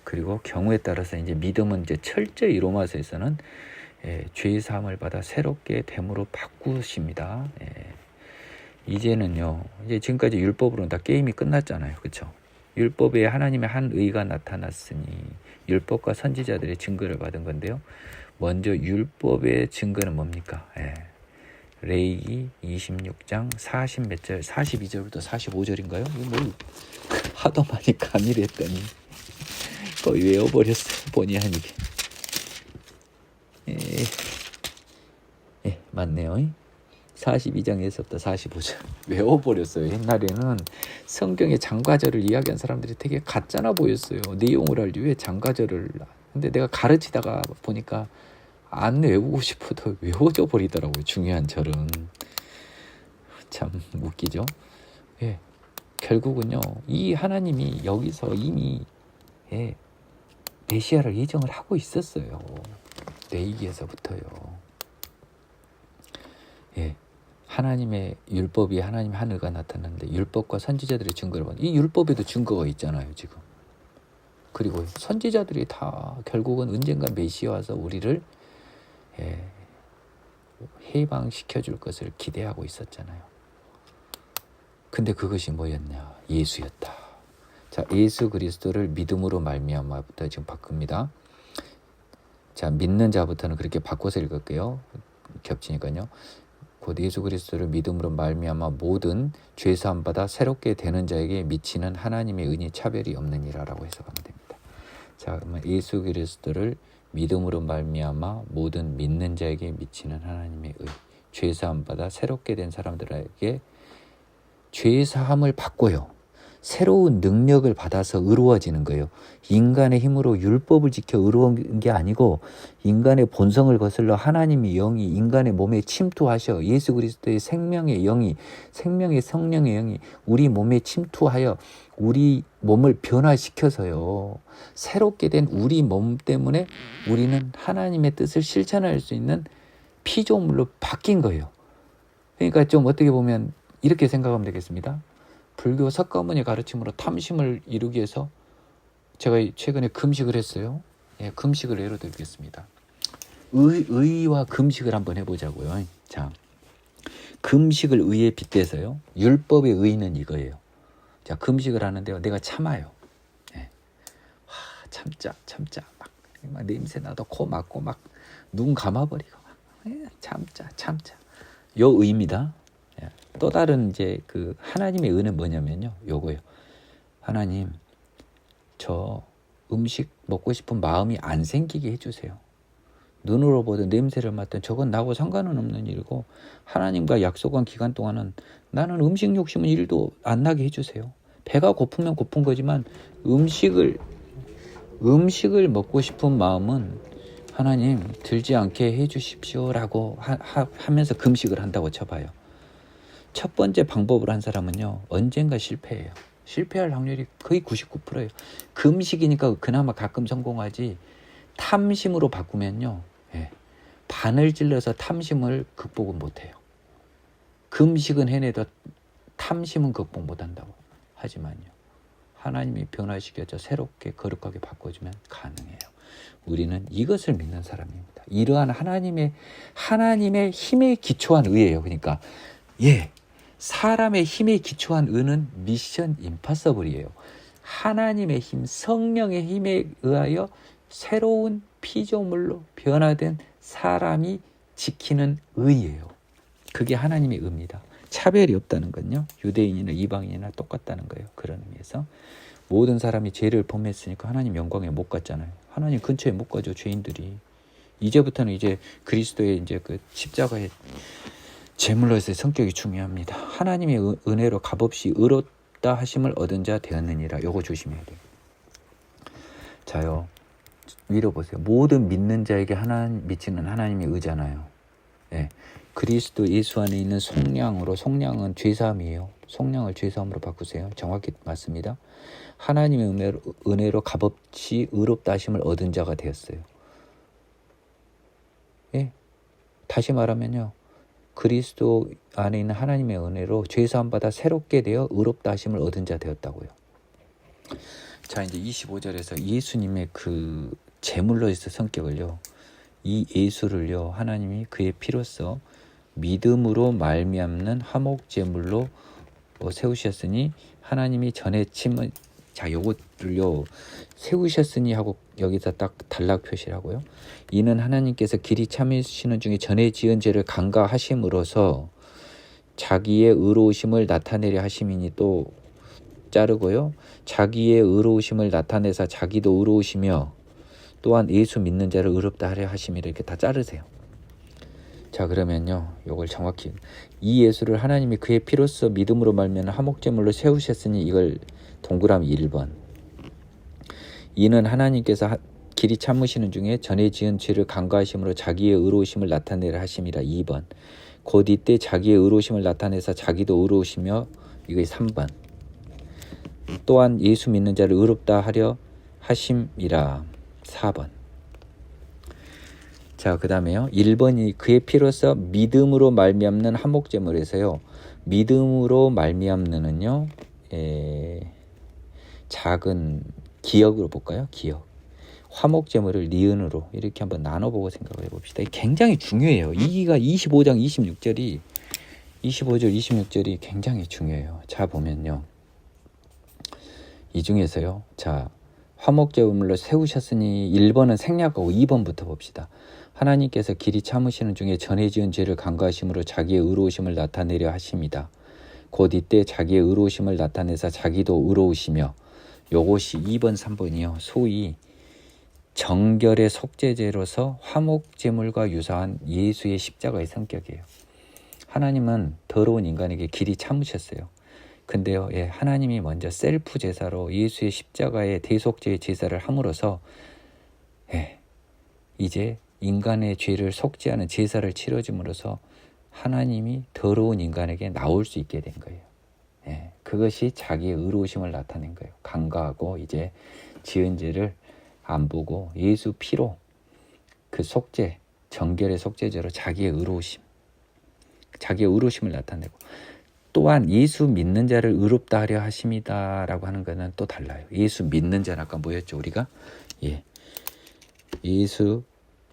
그리고 경우에 따라서 이제 믿음은 이제 철저히 로마서에서는 죄의 사함을 받아 새롭게 됨으로 바꾸십니다. 이제는요, 이제 지금까지 율법으로는 다 게임이 끝났잖아요, 그렇죠? 율법에 하나님의 한 의가 나타났으니 율법과 선지자들의 증거를 받은 건데요. 먼저 율법의 증거는 뭡니까? 레위기 26장 40 몇 절, 42절부터 45절인가요? 이거 뭐 하도 많이 강의를 했더니 거의 외워버렸어요. 본의 아니게. 맞네요. 42장에서부터 45절 외워버렸어요. 옛날에는 성경의 장과절을 이야기한 사람들이 되게 가짜나 보였어요. 내용을 알기 위해 장과절을. 근데 내가 가르치다가 보니까 안 외우고 싶어도 외워져 버리더라고요. 중요한 절은. 참 웃기죠. 결국은요, 이 하나님이 여기서 이미 메시아를 예정을 하고 있었어요. 레위기에서부터요. 하나님의 율법이 하나님의 하늘가 나타났는데 율법과 선지자들의 증거를 받는, 이 율법에도 증거가 있잖아요 지금. 그리고 선지자들이 다 결국은 언젠가 메시아 와서 우리를 해방시켜 줄 것을 기대하고 있었잖아요. 근데 그것이 뭐였냐? 예수였다. 자, 예수 그리스도를 믿음으로 말미암아부터 지금 바꿉니다. 자, 믿는 자부터는 그렇게 바꿔서 읽을게요. 겹치니까요. 곧 예수 그리스도를 믿음으로 말미암아 모든 죄 사함 받아 새롭게 되는 자에게 미치는 하나님의 은혜 차별이 없느니라라고 해석하면 됩니다. 자, 그러면 예수 그리스도를 믿음으로 말미암아 모든 믿는 자에게 미치는 하나님의 의, 죄 사함 받아 새롭게 된 사람들에게 죄 사함을 받고요, 새로운 능력을 받아서 의로워지는 거예요. 인간의 힘으로 율법을 지켜 의로운 게 아니고 인간의 본성을 거슬러 하나님의 영이 인간의 몸에 침투하셔 예수 그리스도의 생명의 영이, 생명의 성령의 영이 우리 몸에 침투하여 우리 몸을 변화시켜서요, 새롭게 된 우리 몸 때문에 우리는 하나님의 뜻을 실천할 수 있는 피조물로 바뀐 거예요. 그러니까 좀 어떻게 보면 이렇게 생각하면 되겠습니다. 불교 석가모니 가르침으로 탐심을 이루기 위해서 제가 최근에 금식을 했어요. 금식을 예로 들겠습니다. 의와 금식을 한번 해보자고요. 자, 금식을 의에 빗대서요. 율법의 의는 이거예요. 자, 금식을 하는데요. 내가 참아요. 예. 참자. 막 냄새 나도 코 막고 막 눈 감아버리고 막 참자. 요 의미다. 예. 또 다른 이제 그 하나님의 은은 뭐냐면요. 요거요. 하나님, 저 음식 먹고 싶은 마음이 안 생기게 해주세요. 눈으로 보든 냄새를 맡든 저건 나하고 상관은 없는 일이고 하나님과 약속한 기간 동안은 나는 음식 욕심은 1도 안 나게 해주세요. 배가 고프면 고픈 거지만 음식을 먹고 싶은 마음은 하나님 들지 않게 해주십시오라고 하면서 금식을 한다고 쳐봐요. 첫 번째 방법을 한 사람은요, 언젠가 실패해요. 실패할 확률이 거의 99%예요. 금식이니까 그나마 가끔 성공하지, 탐심으로 바꾸면요, 바늘 찔러서 탐심을 극복은 못해요. 금식은 해내도 탐심은 극복 못한다고. 하지만요, 하나님이 변화시켜서 새롭게 거룩하게 바꿔주면 가능해요. 우리는 이것을 믿는 사람입니다. 이러한 하나님의 힘에 기초한 의예요. 그러니까 사람의 힘에 기초한 의는 미션 임파서블이에요. 하나님의 힘, 성령의 힘에 의하여 새로운 피조물로 변화된 사람이 지키는 의예요. 그게 하나님의 의입니다. 차별이 없다는 건요, 유대인이나 이방인이나 똑같다는 거예요. 그런 의미에서 모든 사람이 죄를 범했으니까 하나님 영광에 못 갔잖아요. 하나님 근처에 못 가죠, 죄인들이. 이제부터는 이제 그리스도의 이제 그 십자가의 제물로서의 성격이 중요합니다. 하나님의 은혜로 값없이 의롭다 하심을 얻은 자 되었느니라. 요거 조심해야 돼요. 자요, 위로 보세요. 모든 믿는 자에게 미치는 하나님의 의잖아요. 그리스도 예수 안에 있는 속량으로, 속량은 죄사함이에요. 속량을 죄사함으로 바꾸세요. 정확히 맞습니다. 하나님의 은혜로 값없이 의롭다 하심을 얻은 자가 되었어요. 다시 말하면요, 그리스도 안에 있는 하나님의 은혜로 죄사함 받아 새롭게 되어 의롭다 하심을 얻은 자 되었다고요. 자, 이제 25절에서 예수님의 그 제물로서의 성격을요, 이 예수를요, 하나님이 그의 피로써 믿음으로 말미암는 화목제물로 세우셨으니 하나님이 전에 침은, 자, 요것들요, 세우셨으니 하고 여기서 딱 단락 표시라고요. 이는 하나님께서 길이 참으시는 중에 전에 지은 죄를 간과하심으로써 자기의 의로우심을 나타내려 하심이니, 또 자르고요, 자기의 의로우심을 나타내사 자기도 의로우시며 또한 예수 믿는 자를 의롭다 하려 하심이라. 이렇게 다 자르세요. 자, 그러면요, 요걸 정확히, 이 예수를 하나님이 그의 피로써 믿음으로 말미암는 화목제물로 세우셨으니, 이걸 동그라미 1번. 이는 하나님께서 길이 참으시는 중에 전에 지은 죄를 간과하심으로 자기의 의로우심을 나타내려 하심이라. 2번. 곧 이때 자기의 의로우심을 나타내사 자기도 의로우시며, 이게 3번. 또한 예수 믿는 자를 의롭다 하려 하심이라. 4번. 자, 그 다음에요, 1번이 그의 피로써 믿음으로 말미암는 화목제물에서요, 믿음으로 말미암는은요, 작은 기억으로 볼까요? 기억. 화목제물을 니은으로 이렇게 한번 나눠보고 생각해 봅시다. 굉장히 중요해요. 이기가 25장 26절이 25절 26절이 굉장히 중요해요. 자, 보면요, 이 중에서요, 자, 화목제물로 세우셨으니 1번은 생략하고 2번부터 봅시다. 하나님께서 길이 참으시는 중에 전에 지은 죄를 간과하심으로 자기의 의로우심을 나타내려 하심이다. 곧 이때 자기의 의로우심을 나타내사 자기도 의로우시며. 요것이 2번 3번이요, 소위 정결의 속죄제로서 화목제물과 유사한 예수의 십자가의 성격이에요. 하나님은 더러운 인간에게 길이 참으셨어요. 근데요, 하나님이 먼저 셀프 제사로 예수의 십자가의 대속죄의 제사를 함으로써 이제 인간의 죄를 속죄하는 제사를 치러줌으로써 하나님이 더러운 인간에게 나올 수 있게 된 거예요. 그것이 자기의 의로우심을 나타낸 거예요. 간과하고 이제 지은 죄를 안 보고 예수 피로 그 속죄, 정결의 속죄제로 자기의 의로우심을 나타내고, 또한 예수 믿는 자를 의롭다 하려 하심이다 라고 하는 것은 또 달라요. 예수 믿는 자는 아까 뭐였죠, 우리가? 예수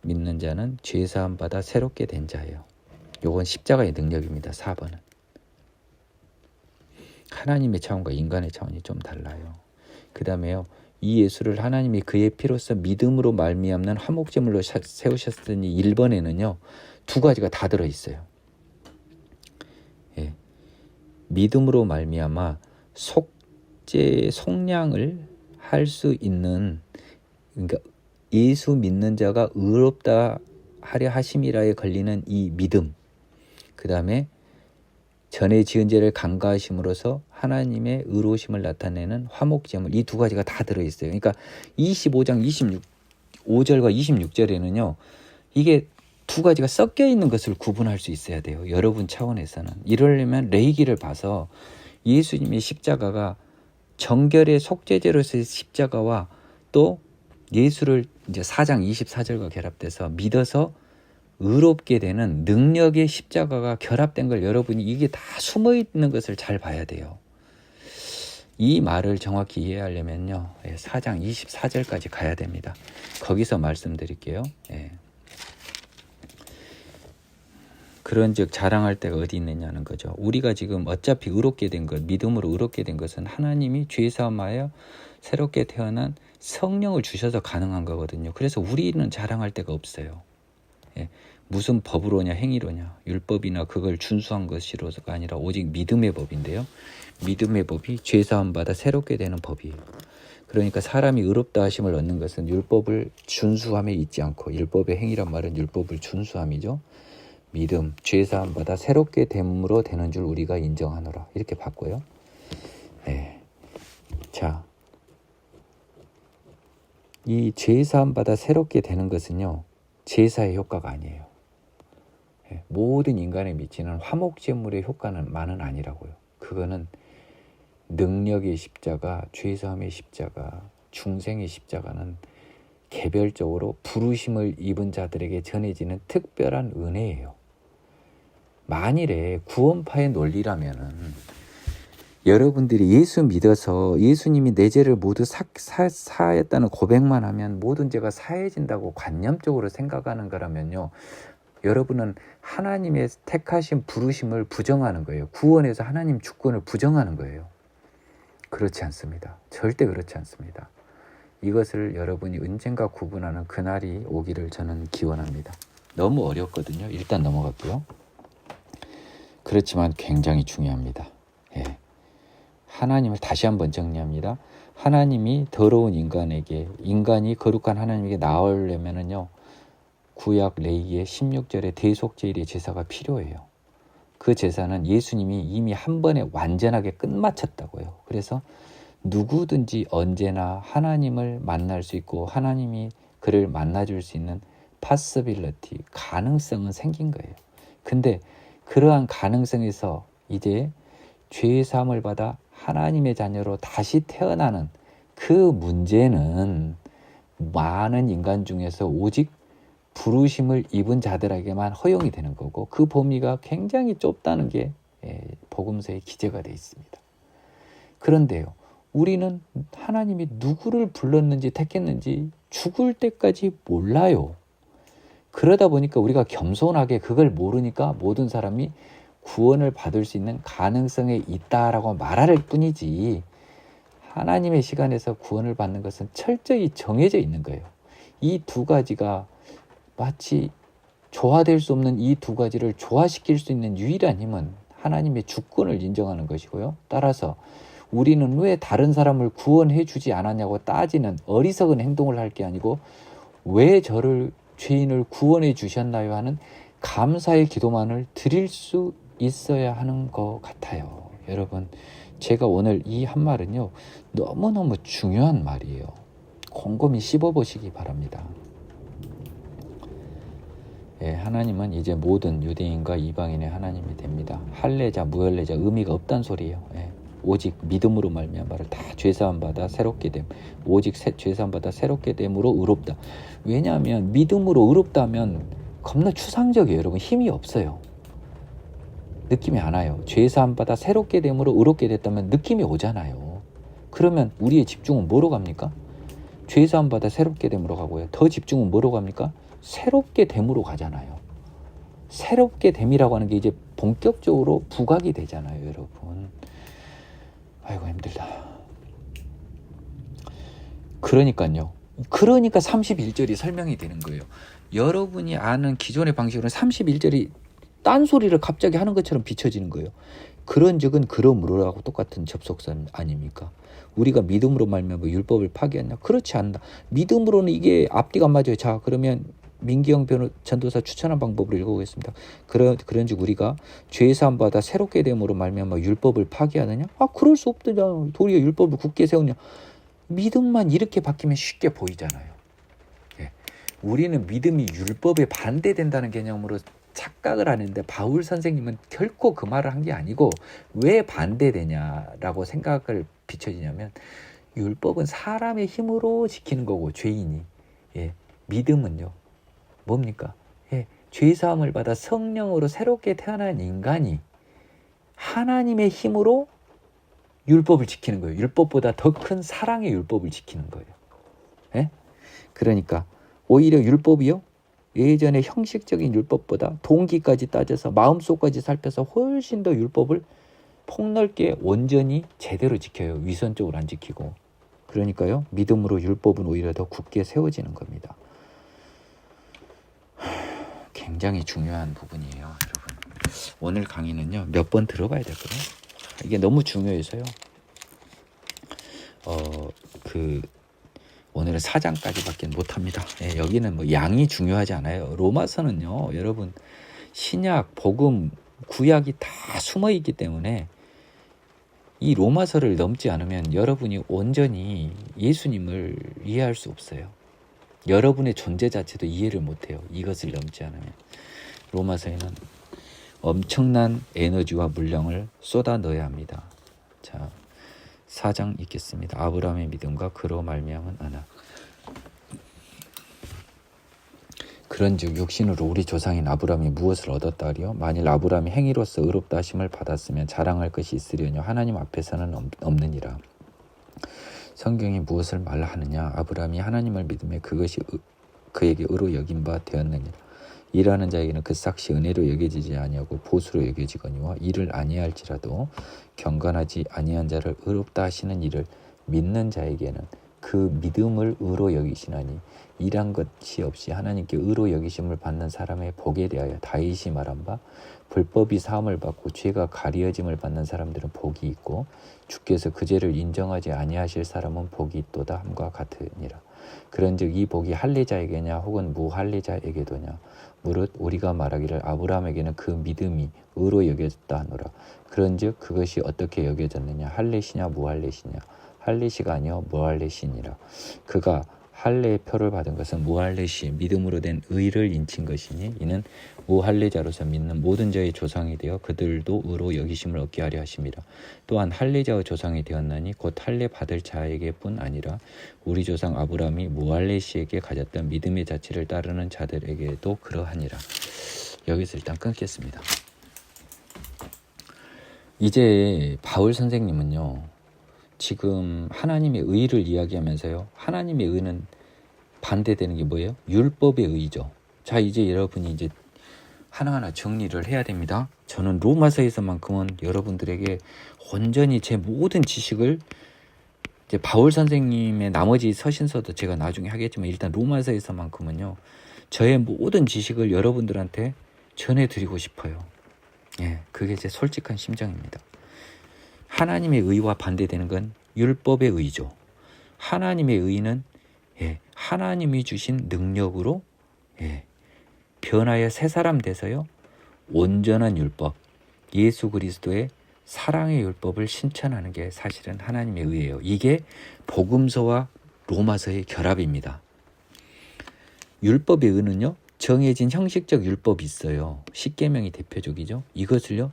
믿는 자는 죄사함 받아 새롭게 된 자예요. 요건 십자가의 능력입니다. 4번은. 하나님의 차원과 인간의 차원이 좀 달라요. 그 다음에요, 이 예수를 하나님이 그의 피로써 믿음으로 말미암는 화목제물로 세우셨으니 1번에는요 두 가지가 다 들어있어요. 예. 믿음으로 말미암아 속량을 할 수 있는, 그러니까 예수 믿는 자가 의롭다 하려 하심이라에 걸리는 이 믿음, 그 다음에 전에 지은 죄를 간과하심으로써 하나님의 의로우심을 나타내는 화목제물, 이 두 가지가 다 들어있어요. 그러니까 25장 25절과 26절에는요 이게 두 가지가 섞여 있는 것을 구분할 수 있어야 돼요. 여러분 차원에서는. 이러려면 레위기를 봐서 예수님의 십자가가 정결의 속죄제로서의 십자가와 또 예수를 이제 4장 24절과 결합돼서 믿어서 의롭게 되는 능력의 십자가가 결합된 걸 여러분이 이게 다 숨어 있는 것을 잘 봐야 돼요. 이 말을 정확히 이해하려면요 4장 24절까지 가야 됩니다. 거기서 말씀드릴게요. 그런즉 자랑할 때가 어디 있느냐는 거죠. 우리가 지금 어차피 의롭게 된 것, 믿음으로 의롭게 된 것은 하나님이 죄사함하여 새롭게 태어난 성령을 주셔서 가능한 거거든요. 그래서 우리는 자랑할 데가 없어요. 무슨 법으로냐 행위로냐, 율법이나 그걸 준수한 것이로가 아니라 오직 믿음의 법인데요. 믿음의 법이 죄사함 받아 새롭게 되는 법이에요. 그러니까 사람이 의롭다 하심을 얻는 것은 율법을 준수함에 있지 않고, 율법의 행위란 말은 율법을 준수함이죠. 믿음, 죄사함 받아 새롭게 됨으로 되는 줄 우리가 인정하노라, 이렇게 봤고요. 자, 이 죄사함 받아 새롭게 되는 것은요 제사의 효과가 아니에요. 모든 인간에 미치는 화목제물의 효과는만은 아니라고요. 그거는 능력의 십자가, 죄사함의 십자가, 중생의 십자가는 개별적으로 부르심을 입은 자들에게 전해지는 특별한 은혜예요. 만일에 구원파의 논리라면은 여러분들이 예수 믿어서 예수님이 내 죄를 모두 사했다는 고백만 하면 모든 죄가 사해진다고 관념적으로 생각하는 거라면요, 여러분은 하나님의 택하신 부르심을 부정하는 거예요. 구원에서 하나님 주권을 부정하는 거예요. 그렇지 않습니다. 절대 그렇지 않습니다. 이것을 여러분이 언젠가 구분하는 그날이 오기를 저는 기원합니다. 너무 어렵거든요. 일단 넘어갈게요. 그렇지만 굉장히 중요합니다. 하나님을 다시 한번 정리합니다. 하나님이 더러운 인간이 거룩한 하나님에게 나오려면은요, 구약 레위기의 16절의 대속제일의 제사가 필요해요. 그 제사는 예수님이 이미 한 번에 완전하게 끝마쳤다고요. 그래서 누구든지 언제나 하나님을 만날 수 있고 하나님이 그를 만나줄 수 있는 possibility, 가능성은 생긴 거예요. 근데 그러한 가능성에서 이제 죄의 사함을 받아 하나님의 자녀로 다시 태어나는 그 문제는 많은 인간 중에서 오직 부르심을 입은 자들에게만 허용이 되는 거고, 그 범위가 굉장히 좁다는 게 복음서에 기재가 되어 있습니다. 그런데요, 우리는 하나님이 누구를 불렀는지 택했는지 죽을 때까지 몰라요. 그러다 보니까 우리가 겸손하게 그걸 모르니까 모든 사람이 구원을 받을 수 있는 가능성에 있다라고 말할 뿐이지, 하나님의 시간에서 구원을 받는 것은 철저히 정해져 있는 거예요. 이 두 가지가 마치 조화될 수 없는 이 두 가지를 조화시킬 수 있는 유일한 힘은 하나님의 주권을 인정하는 것이고요. 따라서 우리는 왜 다른 사람을 구원해 주지 않았냐고 따지는 어리석은 행동을 할 게 아니고, 왜 저를 죄인을 구원해 주셨나요 하는 감사의 기도만을 드릴 수 있어야 하는 것 같아요. 여러분, 제가 오늘 이 한 말은요 너무너무 중요한 말이에요. 곰곰이 씹어보시기 바랍니다. 하나님은 이제 모든 유대인과 이방인의 하나님이 됩니다. 할례자, 무할례자 의미가 없단 소리예요. 오직 믿음으로 말미암아를 다 죄사함 받아 새롭게 됨. 오직 죄사함 받아 새롭게 됨으로 의롭다. 왜냐하면 믿음으로 의롭다면 겁나 추상적이에요. 여러분, 힘이 없어요. 느낌이 안 와요. 죄사함 받아 새롭게 됨으로 의롭게 됐다면 느낌이 오잖아요. 그러면 우리의 집중은 뭐로 갑니까? 죄사함 받아 새롭게 됨으로 가고요. 더 집중은 뭐로 갑니까? 새롭게 됨으로 가잖아요. 새롭게 됨이라고 하는 게 이제 본격적으로 부각이 되잖아요, 여러분. 아이고 힘들다. 그러니까 31절이 설명이 되는 거예요. 여러분이 아는 기존의 방식으로는 31절이 딴소리를 갑자기 하는 것처럼 비춰지는 거예요. 그런즉은 그러므로라고 똑같은 접속선 아닙니까? 우리가 믿음으로 말미암아 율법을 파기했냐? 그렇지 않다. 믿음으로는 이게 앞뒤가 안 맞아요. 자, 그러면 민기영 전도사 추천한 방법으로 읽어보겠습니다. 그런즉 우리가 죄 사함 받아 새롭게 됨으로 말미암아 율법을 파기하느냐? 그럴 수 없더냐. 도리어 율법을 굳게 세우냐? 믿음만 이렇게 바뀌면 쉽게 보이잖아요. 예. 우리는 믿음이 율법에 반대된다는 개념으로 착각을 하는데 바울 선생님은 결코 그 말을 한 게 아니고 왜 반대되냐라고 생각을 비춰지냐면 율법은 사람의 힘으로 지키는 거고 죄인이 믿음은요 뭡니까? 죄사함을 받아 성령으로 새롭게 태어난 인간이 하나님의 힘으로 율법을 지키는 거예요. 율법보다 더 큰 사랑의 율법을 지키는 거예요. 그러니까 오히려 율법이요 예전의 형식적인 율법보다 동기까지 따져서 마음속까지 살펴서 훨씬 더 율법을 폭넓게 온전히 제대로 지켜요. 위선적으로 안 지키고. 그러니까요 믿음으로 율법은 오히려 더 굳게 세워지는 겁니다. 굉장히 중요한 부분이에요, 여러분. 오늘 강의는요 몇 번 들어봐야 되거든요. 이게 너무 중요해서요. 오늘은 4장까지밖에 못합니다. 여기는 뭐 양이 중요하지 않아요. 로마서는요, 여러분 신약, 복음, 구약이 다 숨어 있기 때문에 이 로마서를 넘지 않으면 여러분이 온전히 예수님을 이해할 수 없어요. 여러분의 존재 자체도 이해를 못해요. 이것을 넘지 않으면. 로마서에는 엄청난 에너지와 물량을 쏟아 넣어야 합니다. 자, 4장 읽겠습니다. 아브라함의 믿음과 그로 말미암은 아나. 그런즉 육신으로 우리 조상인 아브라함이 무엇을 얻었다 하리요? 만일 아브라함이 행위로서 의롭다 하심을 받았으면 자랑할 것이 있으려뇨 하나님 앞에서는 없느니라. 성경이 무엇을 말하느냐? 아브라함이 하나님을 믿음에 그것이 그에게 의로 여긴 바 되었느니라. 일하는 자에게는 그 삭시 은혜로 여겨지지 아니하고 보수로 여겨지거니와 이를 아니할지라도 경건하지 아니한 자를 의롭다 하시는 이를 믿는 자에게는 그 믿음을 의로 여기시나니 일한 것이 없이 하나님께 의로 여기심을 받는 사람의 복에 대하여 다윗이 말한 바 불법이 사함을 받고 죄가 가리어짐을 받는 사람들은 복이 있고 주께서 그 죄를 인정하지 아니하실 사람은 복이 있도다 함과 같으니라. 그런즉 이 복이 할례자에게냐 혹은 무할례자에게도냐 무릇 우리가 말하기를 아브라함에게는 그 믿음이 의로 여겨졌다 하노라. 그런즉 그것이 어떻게 여겨졌느냐? 할례시냐 무할례시냐? 할례시가 아니요 무할례시니라. 그가 할례의 표를 받은 것은 무할례시 믿음으로 된 의를 인친 것이니 이는 무할례자로서 믿는 모든 자의 조상이 되어 그들도 의로 여기심을 얻게 하려 하심이라. 또한 할례자의 조상이 되었나니 곧 할례 받을 자에게뿐 아니라 우리 조상 아브라함이 무할례시에게 가졌던 믿음의 자체를 따르는 자들에게도 그러하니라. 여기서 일단 끊겠습니다. 이제 바울 선생님은요 지금 하나님의 의를 이야기하면서요 하나님의 의는 반대되는 게 뭐예요? 율법의 의죠. 자, 이제 여러분이 이제 하나하나 정리를 해야 됩니다. 저는 로마서에서만큼은 여러분들에게 온전히 제 모든 지식을 이제 바울 선생님의 나머지 서신서도 제가 나중에 하겠지만 일단 로마서에서만큼은요 저의 모든 지식을 여러분들한테 전해드리고 싶어요. 그게 제 솔직한 심정입니다. 하나님의 의와 반대되는 건 율법의 의죠. 하나님의 의는 하나님이 주신 능력으로 변하여 새 사람 돼서요 온전한 율법, 예수 그리스도의 사랑의 율법을 실천하는 게 사실은 하나님의 의예요. 이게 복음서와 로마서의 결합입니다. 율법의 의는요 정해진 형식적 율법이 있어요. 십계명이 대표적이죠. 이것을요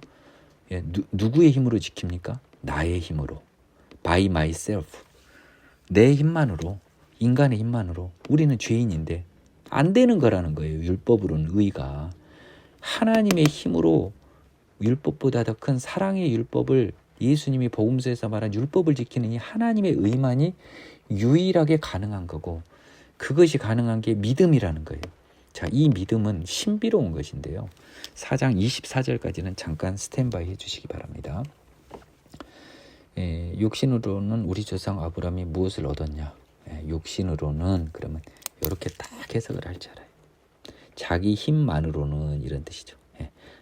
누구의 힘으로 지킵니까? 나의 힘으로, by myself, 내 힘만으로, 인간의 힘만으로. 우리는 죄인인데 안 되는 거라는 거예요. 율법으로는 의가. 하나님의 힘으로 율법보다 더 큰 사랑의 율법을 예수님이 복음서에서 말한 율법을 지키는 이 하나님의 의만이 유일하게 가능한 거고 그것이 가능한 게 믿음이라는 거예요. 자, 이 믿음은 신비로운 것인데요. 4장 24절까지는 잠깐 스탠바이 해주시기 바랍니다. 육신으로는 우리 조상 아브라함이 무엇을 얻었냐? 육신으로는 그러면 이렇게 딱 해석을 할 줄 알아요. 자기 힘만으로는 이런 뜻이죠.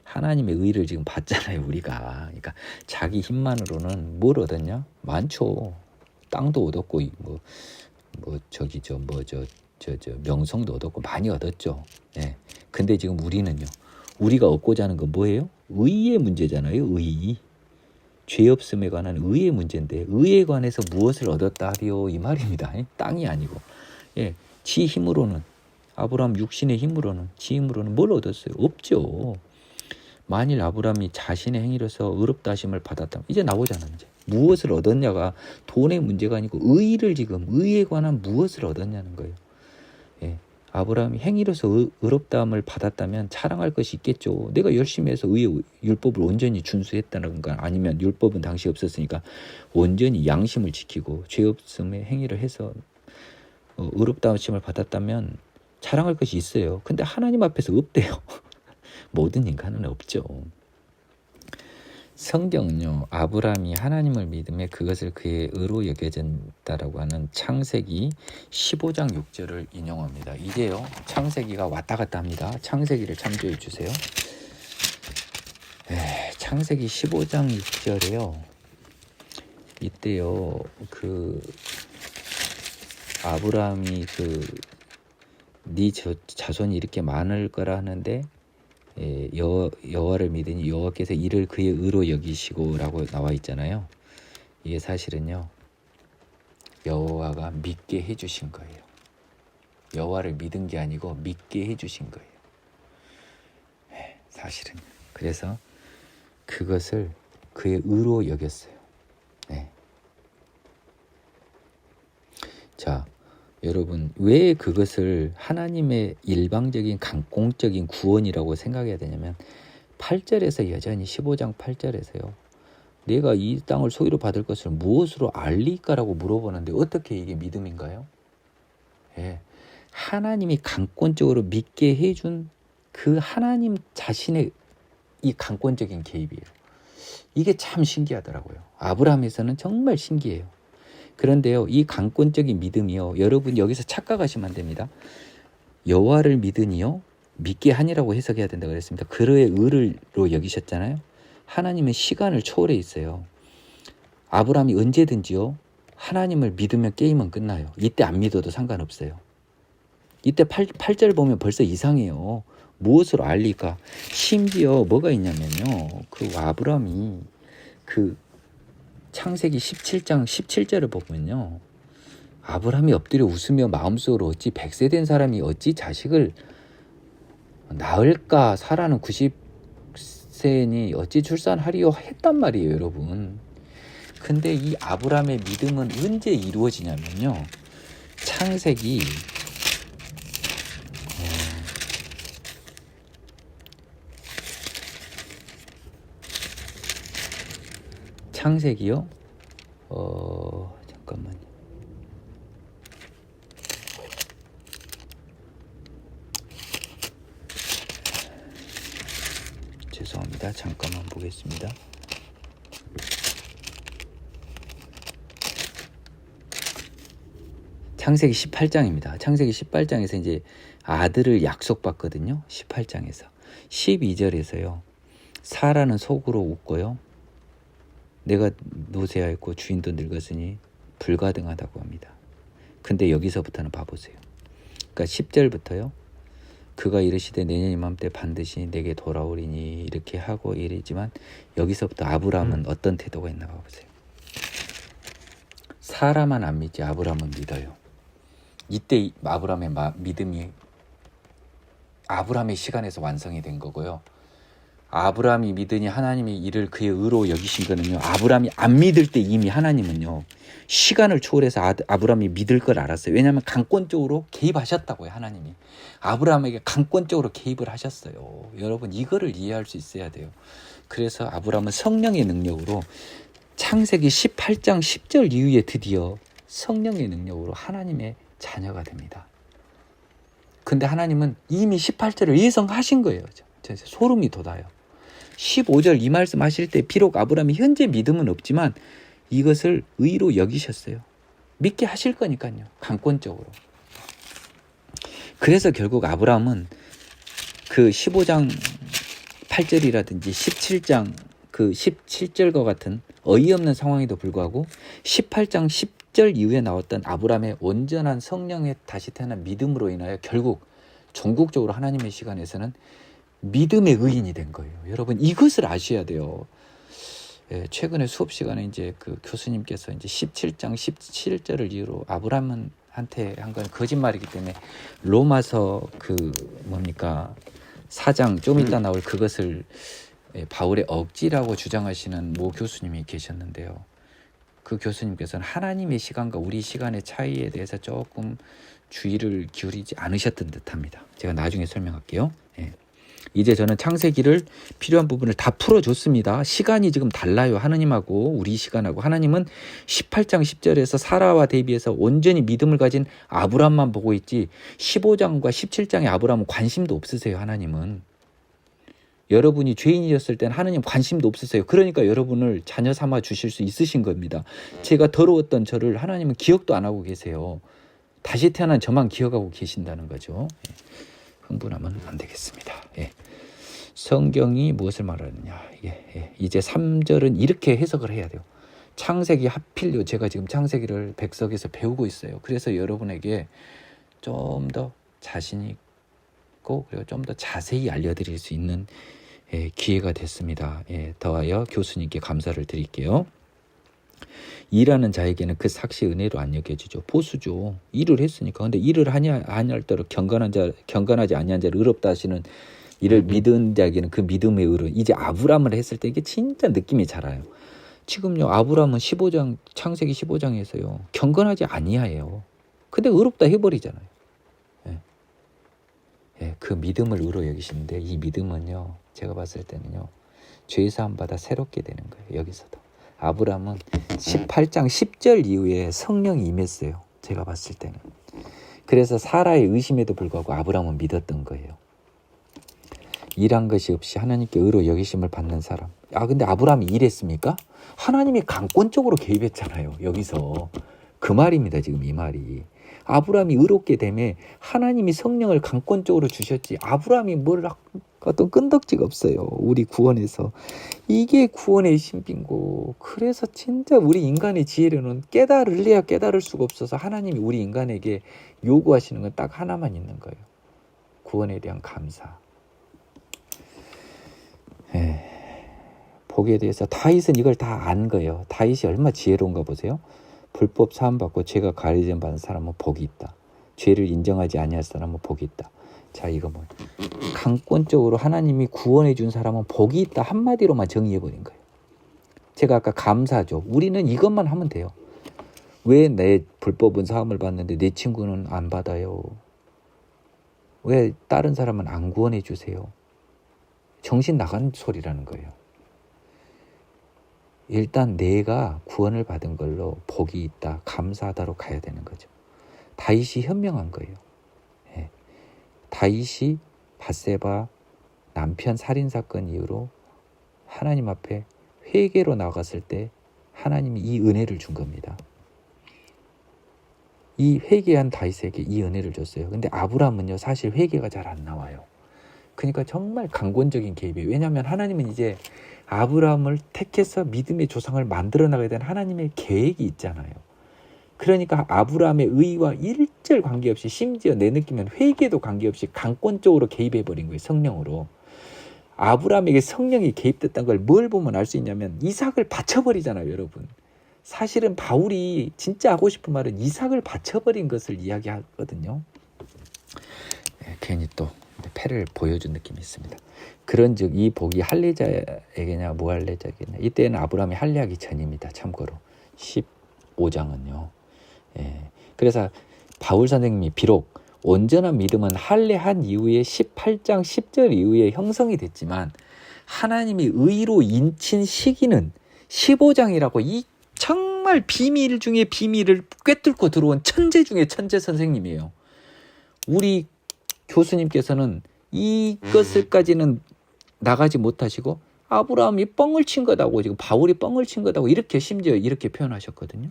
하나님의 의를 지금 받잖아요, 우리가. 그러니까 자기 힘만으로는 뭘 얻었냐? 많죠. 땅도 얻었고 명성도 얻었고 많이 얻었죠. 근데 지금 우리는요. 우리가 얻고자 하는 건 뭐예요? 의의 문제잖아요. 의. 죄 없음에 관한 의의 문제인데 의에 관해서 무엇을 얻었다 하리요 이 말입니다. 땅이 아니고. 지 힘으로는 아브라함 육신의 힘으로는 지 힘으로는 뭘 얻었어요? 없죠. 만일 아브라함이 자신의 행위로서 의롭다 하심을 받았다면 이제 나오잖아요. 이제. 무엇을 얻었냐가 돈의 문제가 아니고 의를 지금 의에 관한 무엇을 얻었냐는 거예요. 아브라함이 행위로서 의롭다함을 받았다면 자랑할 것이 있겠죠. 내가 열심히 해서 의의 율법을 온전히 준수했다는 건 아니면 율법은 당시 없었으니까 온전히 양심을 지키고 죄 없음의 행위를 해서 의롭다 하심을 받았다면 자랑할 것이 있어요. 근데 하나님 앞에서 없대요. 모든 인간은 없죠. 성경은요. 아브라함이 하나님을 믿음에 그것을 그의 의로 여겨진다라고 하는 창세기 15장 6절을 인용합니다. 이제요. 창세기가 왔다 갔다 합니다. 창세기를 참조해 주세요. 창세기 15장 6절에요. 이때요. 아브라함이 네 자손이 이렇게 많을 거라 하는데 여호와를 믿으니 여호와께서 이를 그의 의로 여기시고라고 나와 있잖아요. 이게 사실은요. 여호와가 믿게 해주신 거예요. 여호와를 믿은 게 아니고 믿게 해주신 거예요. 사실은. 그래서 그것을 그의 의로 여겼어요. 자, 여러분 왜 그것을 하나님의 일방적인 강공적인 구원이라고 생각해야 되냐면 8절에서 여전히 15장 8절에서요. 내가 이 땅을 소유로 받을 것을 무엇으로 알리까라고 물어보는데 어떻게 이게 믿음인가요? 하나님이 강권적으로 믿게 해준 그 하나님 자신의 이 강권적인 개입이에요. 이게 참 신기하더라고요. 아브라함에서는 정말 신기해요. 그런데요, 이 강권적인 믿음이요, 여러분 여기서 착각하시면 안 됩니다. 여호와를 믿으니요, 믿게 하니라고 해석해야 된다고 그랬습니다. 그의 의로 여기셨잖아요. 하나님은 시간을 초월해 있어요. 아브라함이 언제든지요, 하나님을 믿으면 게임은 끝나요. 이때 안 믿어도 상관없어요. 이때 8절 보면 벌써 이상해요. 무엇으로 알리까? 심지어 뭐가 있냐면요, 아브라함이 창세기 17장 17절을 보면요. 아브라함이 엎드려 웃으며 마음속으로 어찌 100세 된 사람이 어찌 자식을 낳을까? 사라는 90세니 어찌 출산하리요? 했단 말이에요, 여러분. 근데 이 아브라함의 믿음은 언제 이루어지냐면요. 창세기요? 잠깐만요. 죄송합니다. 잠깐만 보겠습니다. 창세기 18장입니다. 창세기 18장에서 이제 아들을 약속받거든요. 18장에서. 12절에서요. 사라는 속으로 웃고요. 내가 노쇠하였고 주인도 늙었으니 불가능하다고 합니다. 근데 여기서부터는 봐보세요. 그러니까 10절부터요. 그가 이르시되 내년 이맘때 반드시 내게 돌아오리니 이렇게 하고 이르지만 여기서부터 아브라함은 어떤 태도가 있나 봐보세요. 사라만 안 믿지 아브라함은 믿어요. 이때 아브라함의 믿음이 아브라함의 시간에서 완성이 된 거고요. 아브라함이 믿으니 하나님이 이를 그의 의로 여기신 거는요. 아브라함이 안 믿을 때 이미 하나님은요. 시간을 초월해서 아브라함이 믿을 걸 알았어요. 왜냐하면 강권적으로 개입하셨다고요. 하나님이. 아브라함에게 강권적으로 개입을 하셨어요. 여러분 이거를 이해할 수 있어야 돼요. 그래서 아브라함은 성령의 능력으로 창세기 18장 10절 이후에 드디어 성령의 능력으로 하나님의 자녀가 됩니다. 근데 하나님은 이미 18절을 예정하신 거예요. 소름이 돋아요. 15절 이 말씀 하실 때 비록 아브라함이 현재 믿음은 없지만 이것을 의로 여기셨어요. 믿게 하실 거니까요. 강권적으로. 그래서 결국 아브라함은 그 15장 8절이라든지 17장 그 17절과 같은 어이없는 상황에도 불구하고 18장 10절 이후에 나왔던 아브라함의 온전한 성령에 다시 태어난 믿음으로 인하여 결국 전국적으로 하나님의 시간에서는 믿음의 의인이 된 거예요. 여러분 이것을 아셔야 돼요. 예, 최근에 수업 시간에 이제 그 교수님께서 이제 17장 17절을 이유로 아브라함한테 한 건 거짓말이기 때문에 로마서 그 뭡니까 4장 좀 이따 나올 그것을 바울의 억지라고 주장하시는 모 교수님이 계셨는데요. 그 교수님께서는 하나님의 시간과 우리 시간의 차이에 대해서 조금 주의를 기울이지 않으셨던 듯합니다. 제가 나중에 설명할게요. 예. 이제 저는 창세기를 필요한 부분을 다 풀어줬습니다. 시간이 지금 달라요. 하느님하고 우리 시간하고. 하나님은 18장 10절에서 사라와 대비해서 온전히 믿음을 가진 아브라함만 보고 있지 15장과 17장의 아브라함은 관심도 없으세요. 하나님은. 여러분이 죄인이었을 땐 하느님 관심도 없으세요. 그러니까 여러분을 자녀 삼아 주실 수 있으신 겁니다. 제가 더러웠던 저를 하나님은 기억도 안 하고 계세요. 다시 태어난 저만 기억하고 계신다는 거죠. 흥분하면 안 되겠습니다. 예. 성경이 무엇을 말하느냐. 이제 3절은 이렇게 해석을 해야 돼요. 창세기 하필요. 제가 지금 창세기를 백석에서 배우고 있어요. 그래서 여러분에게 좀 더 자신 있고 그리고 좀 더 자세히 알려드릴 수 있는 기회가 됐습니다. 더하여 교수님께 감사를 드릴게요. 일하는 자에게는 그 삭시 은혜로 안 여겨지죠. 보수죠. 일을 했으니까. 근데 일을 하냐 아니할대로 경건하지 아니한 자를 의롭다 하시는 이를 믿은 자에게는 그 믿음의 의로. 이제 아브라함을 했을 때 이게 진짜 느낌이 잘 와요. 지금요 아브라함은 15장 창세기 15장에서요 경건하지 아니하예요. 근데 의롭다 해버리잖아요. 그 믿음을 의로 여기시는데 이 믿음은요 제가 봤을 때는요 죄사함 받아 새롭게 되는 거예요. 여기서도 아브라함은 18장 10절 이후에 성령이 임했어요. 제가 봤을 때는. 그래서 사라의 의심에도 불구하고 아브라함은 믿었던 거예요. 일한 것이 없이 하나님께 의로 여기심을 받는 사람. 근데 아브라함이 일했습니까? 하나님이 강권적으로 개입했잖아요. 여기서 그 말입니다. 지금 이 말이. 아브라함이 의롭게 되면 하나님이 성령을 강권적으로 주셨지 아브라함이 뭘 어떤 끈덕지가 없어요. 우리 구원에서. 이게 구원의 신비고 그래서 진짜 우리 인간의 지혜로는 깨달을래야 깨달을 수가 없어서 하나님이 우리 인간에게 요구하시는 건 딱 하나만 있는 거예요. 구원에 대한 감사. 복에 대해서 다윗은 이걸 다 안 거예요. 다윗이 얼마나 지혜로운가 보세요. 불법 사함받고 죄가 가려짐 받은 사람은 복이 있다. 죄를 인정하지 아니할 사람은 복이 있다. 자 이거 뭐 강권적으로 하나님이 구원해 준 사람은 복이 있다 한마디로만 정의해버린 거예요. 제가 아까 감사죠. 우리는 이것만 하면 돼요. 왜 내 불법은 사함을 받는데 내 친구는 안 받아요? 왜 다른 사람은 안 구원해 주세요? 정신 나간 소리라는 거예요. 일단 내가 구원을 받은 걸로 복이 있다, 감사하다로 가야 되는 거죠. 다윗이 현명한 거예요. 다윗이 밧세바 남편 살인사건 이후로 하나님 앞에 회개로 나갔을 때 하나님이 이 은혜를 준 겁니다. 이 회개한 다윗에게 이 은혜를 줬어요. 근데 아브라함은요 사실 회개가 잘 안 나와요. 그러니까 정말 강권적인 개입이에요. 왜냐하면 하나님은 이제 아브라함을 택해서 믿음의 조상을 만들어 나가야 되는 하나님의 계획이 있잖아요. 그러니까 아브라함의 의와 일절 관계없이 심지어 내 느낌은 회개도 관계없이 강권적으로 개입해버린 거예요. 성령으로. 아브라함에게 성령이 개입됐다는 걸 뭘 보면 알 수 있냐면 이삭을 바쳐버리잖아요. 여러분. 사실은 바울이 진짜 하고 싶은 말은 이삭을 바쳐버린 것을 이야기하거든요. 괜히 또 패를 보여준 느낌이 있습니다. 그런즉 이 복이 할례자에게냐 무할례자에게냐. 이때는 아브라함이 할례하기 전입니다. 참고로 15장은요. 그래서 바울 선생님이 비록 온전한 믿음은 할례한 이후에 18장 10절 이후에 형성이 됐지만 하나님이 의로 인친 시기는 15장이라고 이 정말 비밀 중에 비밀을 꿰뚫고 들어온 천재 중에 천재 선생님이에요. 우리 교수님께서는 이것을까지는 나가지 못하시고 아브라함이 뻥을 친 거다고, 지금 바울이 뻥을 친 거다고 이렇게 심지어 이렇게 표현하셨거든요.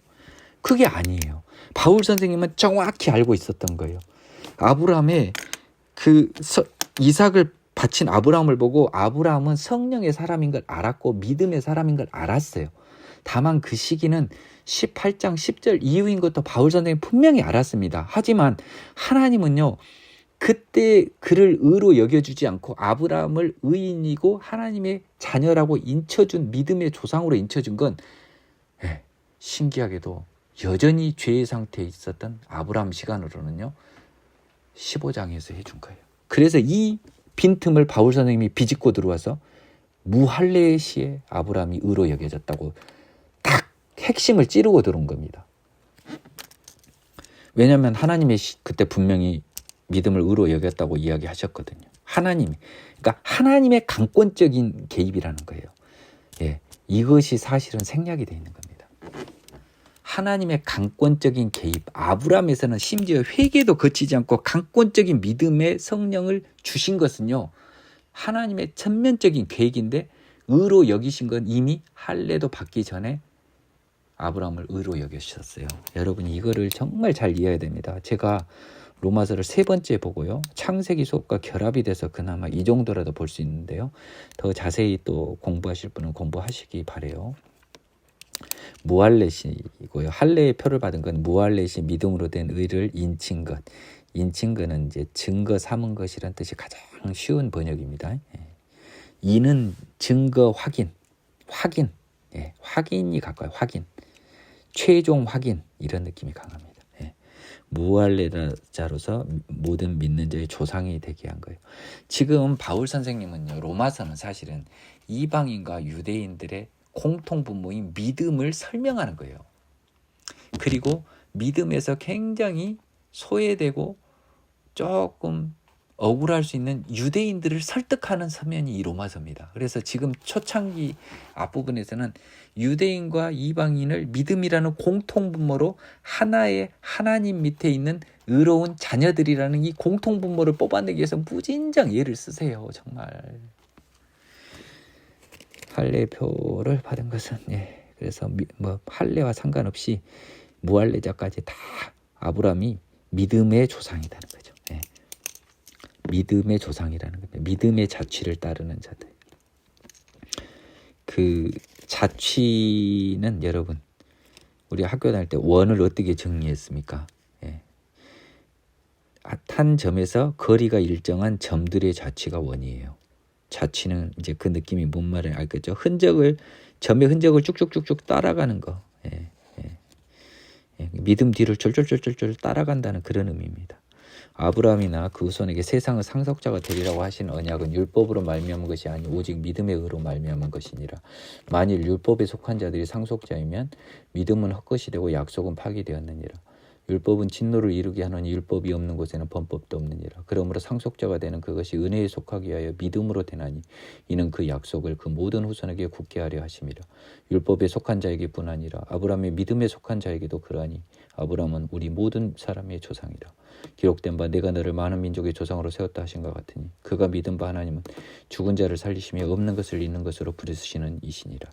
그게 아니에요. 바울 선생님은 정확히 알고 있었던 거예요. 아브라함의 이삭을 바친 아브라함을 보고 아브라함은 성령의 사람인 걸 알았고 믿음의 사람인 걸 알았어요. 다만 그 시기는 18장 10절 이후인 것도 바울 선생님이 분명히 알았습니다. 하지만 하나님은요, 그때 그를 의로 여겨주지 않고 아브라함을 의인이고 하나님의 자녀라고 인쳐준, 믿음의 조상으로 인쳐준 건 신기하게도 여전히 죄의 상태에 있었던 아브라함 시간으로는요 15장에서 해준 거예요. 그래서 이 빈틈을 바울 선생님이 비집고 들어와서 무할례의 시에 아브라함이 의로 여겨졌다고 딱 핵심을 찌르고 들어온 겁니다. 왜냐하면 하나님의 그때 분명히 믿음을 의로 여겼다고 이야기하셨거든요. 그러니까 하나님의 강권적인 개입이라는 거예요. 예, 이것이 사실은 생략이 되어 있는 겁니다. 하나님의 강권적인 개입, 아브라함에서는 심지어 회개도 거치지 않고 강권적인 믿음의 성령을 주신 것은요, 하나님의 전면적인 계획인데 의로 여기신 건 이미 할례도 받기 전에 아브라함을 의로 여기셨어요. 여러분이 이거를 정말 잘 이해해야 됩니다. 제가 로마서를 3번째 보고요, 창세기 수업과 결합이 돼서 그나마 이 정도라도 볼 수 있는데요, 더 자세히 또 공부하실 분은 공부하시기 바래요. 무할렛이고요. 할례의 표를 받은 건 무할렛이 믿음으로 된 의를 인친 것. 인친 것은 이제 증거 삼은 것이란 뜻이 가장 쉬운 번역입니다. 이는 증거 확인. 확인이 가까워요. 확인. 최종 확인, 이런 느낌이 강합니다. 무할례자로서 모든 믿는 자의 조상이 되게 한 거예요. 지금 바울 선생님은요, 로마서는 사실은 이방인과 유대인들의 공통분모인 믿음을 설명하는 거예요. 그리고 믿음에서 굉장히 소외되고 조금 억울할 수 있는 유대인들을 설득하는 서면이 이 로마서입니다. 그래서 지금 초창기 앞부분에서는 유대인과 이방인을 믿음이라는 공통분모로 하나의 하나님 밑에 있는 의로운 자녀들이라는 이 공통분모를 뽑아내기 위해서 무진장 예를 쓰세요. 정말. 할례표를 받은 것은 그래서 할례와 상관없이 무할례자까지 다 아브라함이 믿음의 조상이라는 거죠. 믿음의 조상이라는 겁니다. 믿음의 자취를 따르는 자들. 그 자취는 여러분, 우리 학교 다닐 때 원을 어떻게 정리했습니까? 한 점에서 거리가 일정한 점들의 자취가 원이에요. 자취는 이제 그 느낌이 뭔 말인지 알겠죠? 점의 흔적을 쭉쭉쭉쭉 따라가는 거. 믿음 뒤를 쫄쫄쫄쫄 따라간다는 그런 의미입니다. 아브라함이나 그 후손에게 세상의 상속자가 되리라고 하신 언약은 율법으로 말미암은 것이 아니 오직 믿음의 의로 말미암은 것이니라. 만일 율법에 속한 자들이 상속자이면 믿음은 헛것이 되고 약속은 파기되었느니라. 율법은 진노를 이루게 하노니 율법이 없는 곳에는 범법도 없느니라. 그러므로 상속자가 되는 그것이 은혜에 속하기 위하여 믿음으로 되나니 이는 그 약속을 그 모든 후손에게 굳게 하려 하심이라. 율법에 속한 자에게뿐 아니라 아브라함의 믿음에 속한 자에게도 그러하니 아브라함은 우리 모든 사람의 조상이라. 기록된 바 내가 너를 많은 민족의 조상으로 세웠다 하신 것 같으니 그가 믿은 바 하나님은 죽은 자를 살리시며 없는 것을 있는 것으로 부르시는 이시니라.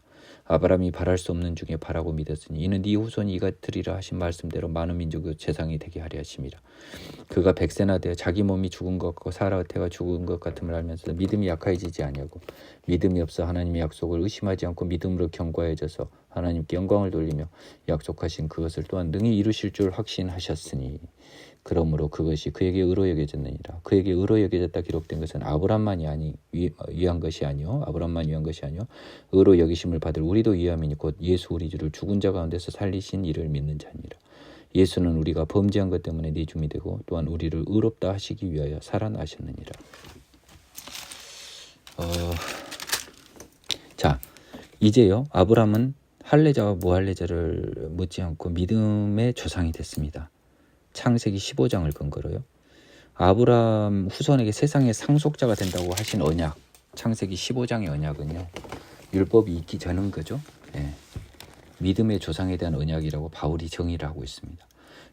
아브라함이 바랄 수 없는 중에 바라고 믿었으니 이는 네 후손이 이같으리라 하신 말씀대로 많은 민족의 재상이 되게 하려 하심이라. 그가 백세나 되어 자기 몸이 죽은 것 같고 사라 태가 죽은 것 같음을 알면서 믿음이 약해지지 아니하고 믿음이 없어 하나님의 약속을 의심하지 않고 믿음으로 견고해져서 하나님께 영광을 돌리며 약속하신 그것을 또한 능히 이루실 줄 확신하셨으니 그러므로 그것이 그에게 의로 여겨졌느니라. 그에게 의로 여겨졌다 기록된 것은 아브라함만이 위한 것이 아니요 아브라함만 위한 것이 아니요 의로 여기심을 받을 우리도 위함이니 곧 예수 우리 주를 죽은 자 가운데서 살리신 이를 믿는 자니라. 예수는 우리가 범죄한 것 때문에 네 줌이 되고 또한 우리를 의롭다 하시기 위하여 살아나셨느니라. 자, 이제요, 아브라함은 할례자와 무할례자를 못지않고 믿음의 조상이 됐습니다. 창세기 15장을 근거로요. 아브라함 후손에게 세상의 상속자가 된다고 하신 언약, 창세기 15장의 언약은요, 율법이 있기 전인 거죠. 믿음의 조상에 대한 언약이라고 바울이 정의를 하고 있습니다.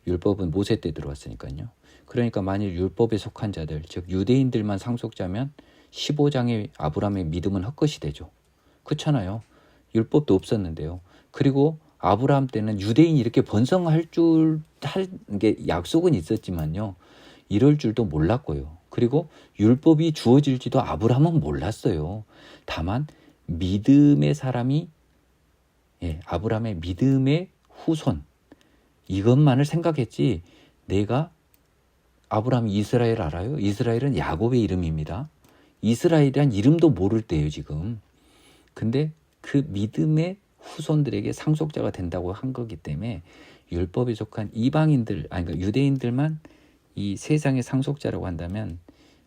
율법은 모세 때 들어왔으니까요. 그러니까 만일 율법에 속한 자들, 즉 유대인들만 상속자면 15장의 아브라함의 믿음은 헛것이 되죠. 그렇잖아요. 율법도 없었는데요. 그리고 아브라함 때는 유대인이 이렇게 번성할 할 게 약속은 있었지만요. 이럴 줄도 몰랐고요. 그리고 율법이 주어질지도 아브라함은 몰랐어요. 다만 믿음의 사람이 아브라함의 믿음의 후손 이것만을 생각했지 내가 아브라함이 이스라엘 알아요? 이스라엘은 야곱의 이름입니다. 이스라엘이란 이름도 모를 때예요 지금. 근데 그 믿음의 후손들에게 상속자가 된다고 한 거기 때문에 율법에 속한 이방인들 그러니까 유대인들만 이 세상의 상속자라고 한다면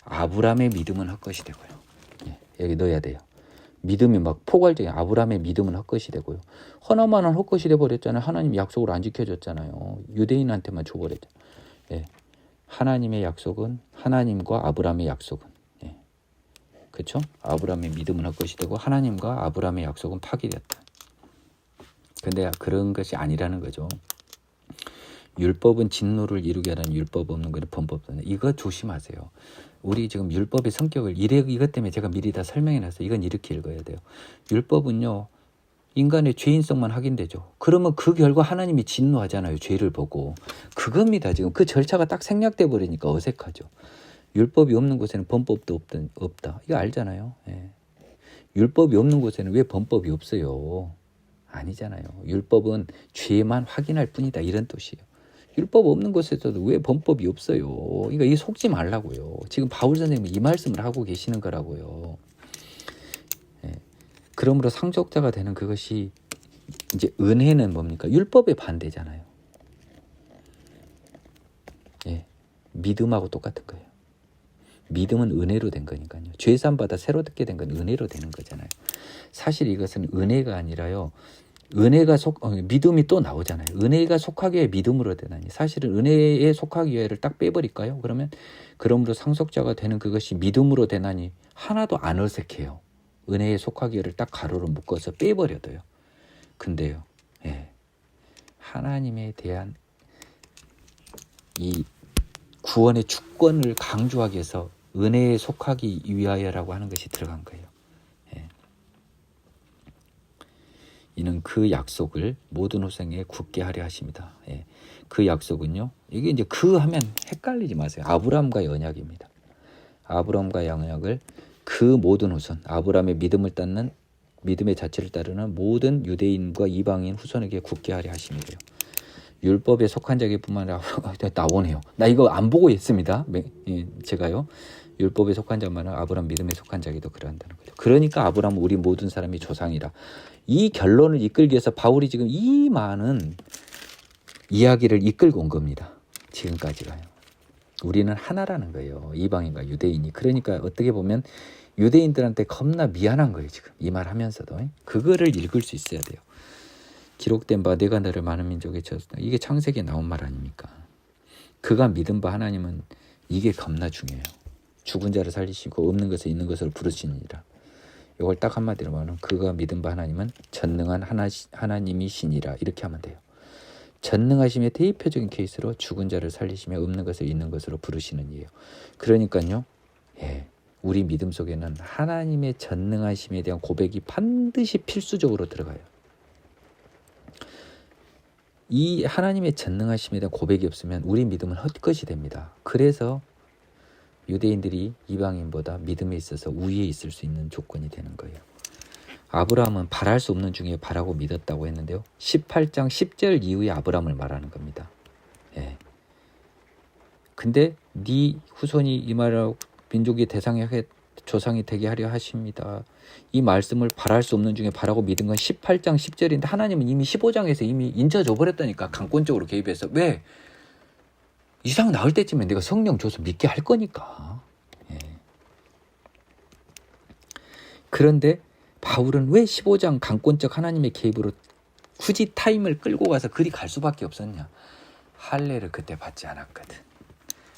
아브라함의 믿음은 헛것이 되고요. 여기 넣어야 돼요. 믿음이 막 포괄적인 아브라함의 믿음은 헛것이 되고요. 하나만은 헛것이 돼버렸잖아요. 하나님 약속을 안 지켜줬잖아요. 유대인한테만 줘버렸잖아요. 하나님의 약속은 하나님과 아브라함의 약속은 그렇죠? 아브라함의 믿음은 헛것이 되고 하나님과 아브라함의 약속은 파기됐다. 근데 그런 것이 아니라는 거죠. 율법은 진노를 이루게 하는 율법 없는 것이 범법 없는 이거 조심하세요. 우리 지금 율법의 성격을 이것 때문에 제가 미리 다 설명해놨어요. 이건 이렇게 읽어야 돼요. 율법은요. 인간의 죄인성만 확인되죠. 그러면 그 결과 하나님이 진노하잖아요. 죄를 보고. 그겁니다. 지금 그 절차가 딱 생략돼 버리니까 어색하죠. 율법이 없는 곳에는 범법도 없다. 이거 알잖아요. 율법이 없는 곳에는 왜 범법이 없어요? 아니잖아요. 율법은 죄만 확인할 뿐이다. 이런 뜻이에요. 율법 없는 곳에서도 왜 범법이 없어요? 그러니까 이 속지 말라고요. 지금 바울 선생님이 이 말씀을 하고 계시는 거라고요. 그러므로 상속자가 되는 그것이 이제 은혜는 뭡니까? 율법의 반대잖아요. 믿음하고 똑같은 거예요. 믿음은 은혜로 된 거니까요. 죄산 받아 새로 듣게 된 건 은혜로 되는 거잖아요. 사실 이것은 은혜가 아니라요. 믿음이 또 나오잖아요. 은혜가 속하기 위해 믿음으로 되나니. 사실은 은혜에 속하기 위해를 딱 빼버릴까요? 그러므로 상속자가 되는 그것이 믿음으로 되나니 하나도 안 어색해요. 은혜에 속하기 위해를 딱 가로로 묶어서 빼버려도요. 근데요. 하나님에 대한 이 구원의 주권을 강조하기 위해서 은혜에 속하기 위하여라고 하는 것이 들어간 거예요. 이는 그 약속을 모든 후생에 굳게 하려 하십니다. 그 약속은요. 이게 이제 그 하면 헷갈리지 마세요. 아브라함과의 언약입니다. 아브라함과의 언약을 그 모든 후손, 아브라함의 믿음의 자체를 따르는 모든 유대인과 이방인 후손에게 굳게 하려 하심이래요. 율법에 속한 자기뿐만 아니라 나오네요. 나 이거 안 보고 있습니다. 제가요. 율법에 속한 자만은 아브라함 믿음에 속한 자기도 그러한다는 거죠. 그러니까 아브라함은 우리 모든 사람이 조상이라. 이 결론을 이끌기 위해서 바울이 지금 이 많은 이야기를 이끌고 온 겁니다. 지금까지가요. 우리는 하나라는 거예요. 이방인과 유대인이. 그러니까 어떻게 보면 유대인들한테 겁나 미안한 거예요. 지금 이 말 하면서도. 그거를 읽을 수 있어야 돼요. 기록된 바 내가 너를 많은 민족에 지었다. 이게 창세기에 나온 말 아닙니까? 그가 믿은 바 하나님은 이게 겁나 중요해요. 죽은 자를 살리시고 없는 것을 있는 것으로 부르시니라. 이걸 딱 한마디로 말하면 그가 믿은 바 하나님은 전능한 하나님이시니라. 이렇게 하면 돼요. 전능하심의 대표적인 케이스로 죽은 자를 살리시며 없는 것을 있는 것으로 부르시는 이에요. 그러니까요. 우리 믿음 속에는 하나님의 전능하심에 대한 고백이 반드시 필수적으로 들어가요. 이 하나님의 전능하심에 대한 고백이 없으면 우리 믿음은 헛것이 됩니다. 그래서 유대인들이 이방인보다 믿음에 있어서 우위에 있을 수 있는 조건이 되는 거예요. 아브라함은 바랄 수 없는 중에 바라고 믿었다고 했는데요. 18장 10절 이후에 아브라함을 말하는 겁니다. 근데 네 후손이 이 말하고 민족의 조상이 되게 하려 하십니다. 이 말씀을 바랄 수 없는 중에 바라고 믿은 건 18장 10절인데 하나님은 이미 15장에서 이미 인쳐줘 버렸다니까. 강권적으로 개입해서. 왜? 이상 나올 때쯤에 내가 성령 줘서 믿게 할 거니까. 그런데 바울은 왜 15장 강권적 하나님의 개입으로 굳이 타임을 끌고 가서 그리 갈 수밖에 없었냐. 할례를 그때 받지 않았거든.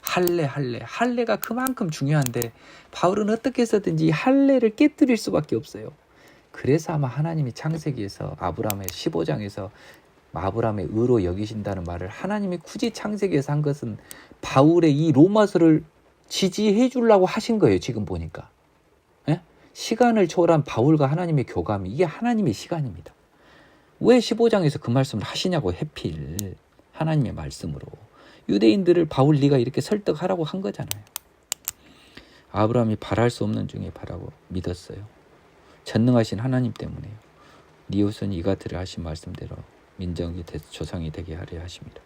할례가 그만큼 중요한데 바울은 어떻게 해서든지 할례를 깨뜨릴 수밖에 없어요. 그래서 아마 하나님이 창세기에서 아브라함의 15장에서 아브라함의 의로 여기신다는 말을 하나님이 굳이 창세기에서 한 것은 바울의 이 로마서를 지지해 주려고 하신 거예요. 지금 보니까. 시간을 초월한 바울과 하나님의 교감이 이게 하나님의 시간입니다. 왜 15장에서 그 말씀을 하시냐고 해필 하나님의 말씀으로. 유대인들을 바울 네가 이렇게 설득하라고 한 거잖아요. 아브라함이 바랄 수 없는 중에 바라고 믿었어요. 전능하신 하나님 때문에요. 네 후손이 이같으리 하신 말씀대로 민정이 조상이 되게 하려 하십니다.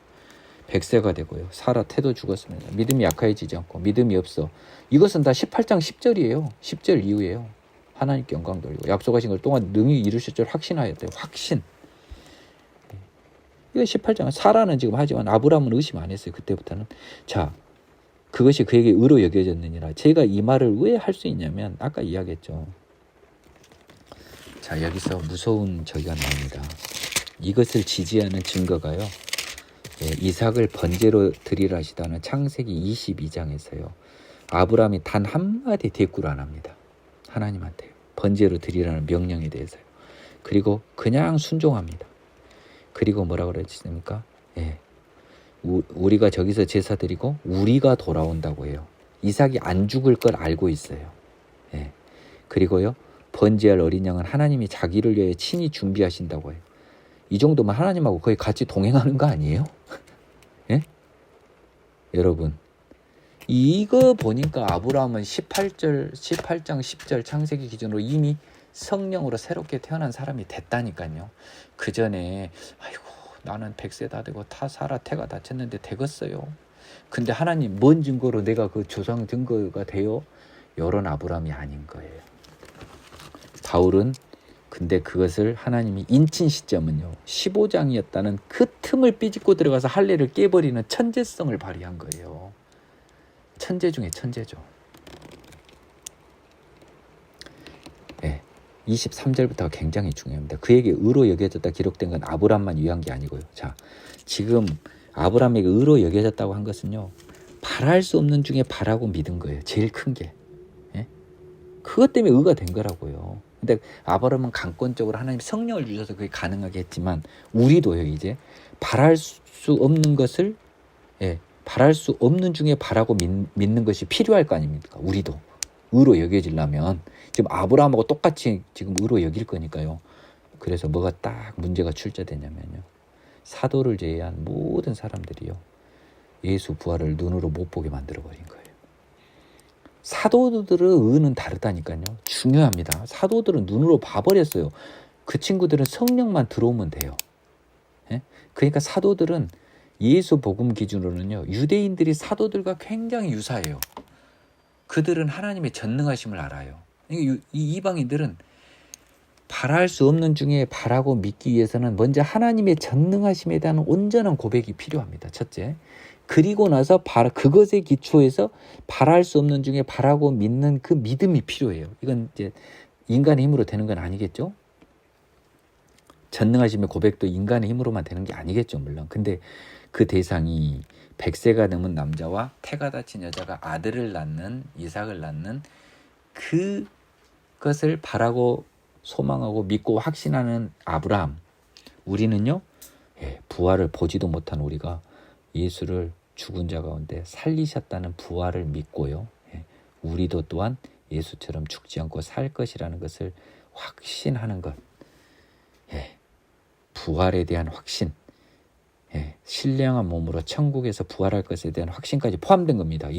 100세가 되고요. 사라 태도 죽었습니다. 믿음이 약해지지 않고 믿음이 없어. 이것은 다 18장 10절이에요. 10절 이후에요. 하나님께 영광 돌리고 약속하신 걸 동안 능히 이루실 줄 확신하였대요. 확신. 이거 18장은 사라는 지금 하지만 아브라함은 의심 안 했어요. 그때부터는. 자, 그것이 그에게 의로 여겨졌느니라. 제가 이 말을 왜 할 수 있냐면 아까 이야기했죠. 자, 여기서 무서운 저기가 나옵니다. 이것을 지지하는 증거가요. 이삭을 번제로 드리라 하시다는 창세기 22장에서요. 아브라함이 단 한마디 대꾸를 안 합니다. 하나님한테 번제로 드리라는 명령에 대해서요. 그리고 그냥 순종합니다. 그리고 뭐라고 그랬습니까? 우리가 저기서 제사 드리고 우리가 돌아온다고 해요. 이삭이 안 죽을 걸 알고 있어요. 그리고요. 번제할 어린 양은 하나님이 자기를 위해 친히 준비하신다고 해요. 이 정도면 하나님하고 거의 같이 동행하는 거 아니에요? 여러분, 이거 보니까 아브라함은 18장 10절 창세기 기준으로 이미 성령으로 새롭게 태어난 사람이 됐다니까요. 그 전에 아이고 나는 100세 다 되고 사라 태가 다쳤는데 되겠어요. 근데 하나님 뭔 증거로 내가 그 조상 증거가 돼요? 이런 아브라함이 아닌 거예요. 바울은 근데 그것을 하나님이 인친 시점은요 15장이었다는 그 틈을 삐집고 들어가서 할례를 깨버리는 천재성을 발휘한 거예요. 천재 중에 천재죠. 23절부터가 굉장히 중요합니다. 그에게 의로 여겨졌다 기록된 건 아브라함만 위한 게 아니고요. 자, 지금 아브라함에게 의로 여겨졌다고 한 것은요 바랄 수 없는 중에 바라고 믿은 거예요. 제일 큰 게. 그것 때문에 의가 된 거라고요. 근데 아브라함은 강권적으로 하나님 성령을 주셔서 그게 가능하게 했지만 우리도요 이제 바랄 수 없는 것을 바랄 수 없는 중에 바라고 믿는 것이 필요할 거 아닙니까? 우리도 의로 여겨지려면 지금 아브라함하고 똑같이 지금 의로 여길 거니까요. 그래서 뭐가 딱 문제가 출제되냐면요. 사도를 제외한 모든 사람들이요. 예수 부활을 눈으로 못 보게 만들어버린 거예요. 사도들의 의는 다르다니까요. 중요합니다. 사도들은 눈으로 봐버렸어요. 그 친구들은 성령만 들어오면 돼요. 그러니까 사도들은 예수 복음 기준으로는요. 유대인들이 사도들과 굉장히 유사해요. 그들은 하나님의 전능하심을 알아요. 이 이방인들은 바랄 수 없는 중에 바라고 믿기 위해서는 먼저 하나님의 전능하심에 대한 온전한 고백이 필요합니다. 첫째. 그리고 나서 그것에 기초해서 바랄 수 없는 중에 바라고 믿는 그 믿음이 필요해요. 이건 이제 인간의 힘으로 되는 건 아니겠죠? 전능하심의 고백도 인간의 힘으로만 되는 게 아니겠죠, 물론. 근데 그 대상이 100세가 넘은 남자와 태가 다친 여자가 아들을 낳는 이삭을 낳는 그것을 바라고 소망하고 믿고 확신하는 아브라함. 우리는요, 부활을 보지도 못한 우리가 예수를 죽은 자 가운데 살리셨다는 부활을 믿고요. 우리도 또한 예수처럼 죽지 않고 살 것이라는 것을 확신하는 것. 부활에 대한 확신. 신령한 몸으로 천국에서 부활할 것에 대한 확신까지 포함된 겁니다.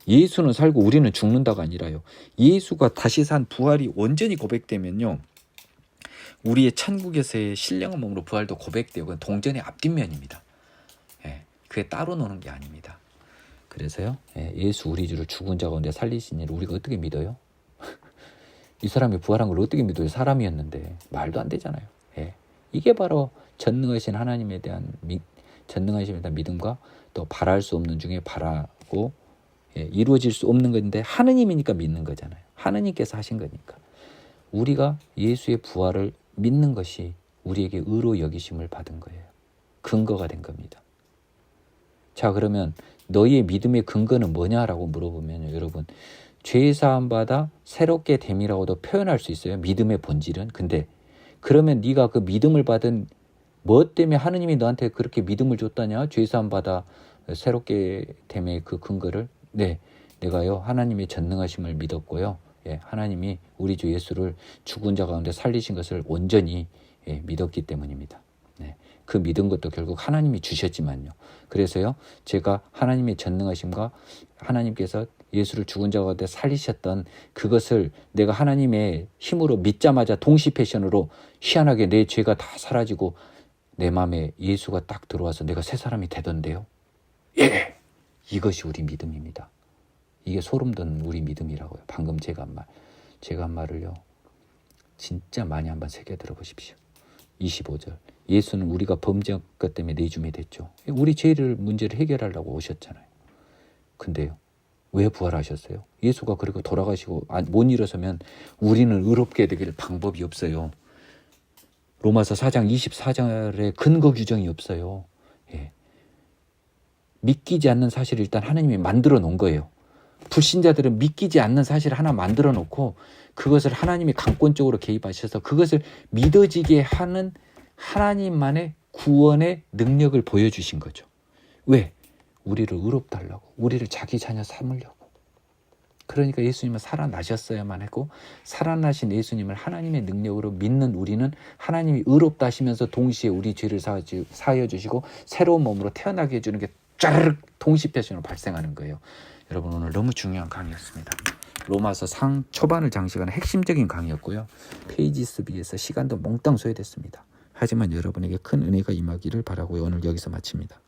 예수는 살고 우리는 죽는다가 아니라요. 예수가 다시 산 부활이 온전히 고백되면요. 우리의 천국에서의 신령한 몸으로 부활도 고백되고 그건 동전의 앞뒷면입니다. 그게 따로 노는 게 아닙니다. 그래서요. 예수 우리 주를 죽은 자 가운데 살리신 일을 우리가 어떻게 믿어요? 이 사람이 부활한 걸 어떻게 믿어요? 사람이었는데. 말도 안 되잖아요. 이게 바로 전능하신 하나님에 대한 전능하심에 대한 믿음과 또 바랄 수 없는 중에 바라고 이루어질 수 없는 건데 하느님이니까 믿는 거잖아요. 하느님께서 하신 거니까. 우리가 예수의 부활을 믿는 것이 우리에게 의로 여기심을 받은 거예요. 근거가 된 겁니다. 자, 그러면 너희의 믿음의 근거는 뭐냐라고 물어보면요. 여러분, 죄사함 받아 새롭게 됨이라고도 표현할 수 있어요. 믿음의 본질은. 근데 그러면 네가 그 믿음을 받은 뭐 때문에 하느님이 너한테 그렇게 믿음을 줬다냐? 죄사함 받아 새롭게 됨의 그 근거를. 내가요 하나님의 전능하심을 믿었고요. 하나님이 우리 주 예수를 죽은 자 가운데 살리신 것을 온전히 믿었기 때문입니다. 그 믿은 것도 결국 하나님이 주셨지만요. 그래서요, 제가 하나님의 전능하심과 하나님께서 예수를 죽은 자 가운데 살리셨던 그것을 내가 하나님의 힘으로 믿자마자 동시 패션으로 희한하게 내 죄가 다 사라지고 내 마음에 예수가 딱 들어와서 내가 새 사람이 되던데요. 이것이 우리 믿음입니다. 이게 소름 돋는 우리 믿음이라고요. 방금 제가 한 말을요, 진짜 많이 한번 새겨 들어보십시오. 25절. 예수는 우리가 범죄한 것 때문에 내줌이 됐죠. 우리 죄를 문제를 해결하려고 오셨잖아요. 근데요, 왜 부활하셨어요? 예수가 그리고 돌아가시고 못 일어서면 우리는 의롭게 되길 방법이 없어요. 로마서 4장 24절에 근거 규정이 없어요. 믿기지 않는 사실을 일단 하나님이 만들어 놓은 거예요. 불신자들은 믿기지 않는 사실을 하나 만들어 놓고 그것을 하나님이 강권적으로 개입하셔서 그것을 믿어지게 하는 하나님만의 구원의 능력을 보여주신 거죠. 왜? 우리를 의롭다 하려고, 우리를 자기 자녀 삼으려고. 그러니까 예수님은 살아나셨어야만 하고, 살아나신 예수님을 하나님의 능력으로 믿는 우리는 하나님이 의롭다 하시면서 동시에 우리 죄를 사하여 주시고 새로운 몸으로 태어나게 해주는 게 짜르륵 동시패션으로 발생하는 거예요. 여러분, 오늘 너무 중요한 강의였습니다. 로마서 상 초반을 장식하는 핵심적인 강의였고요. 페이지 수비에서 시간도 몽땅 소요됐습니다. 하지만 여러분에게 큰 은혜가 임하기를 바라고요. 오늘 여기서 마칩니다.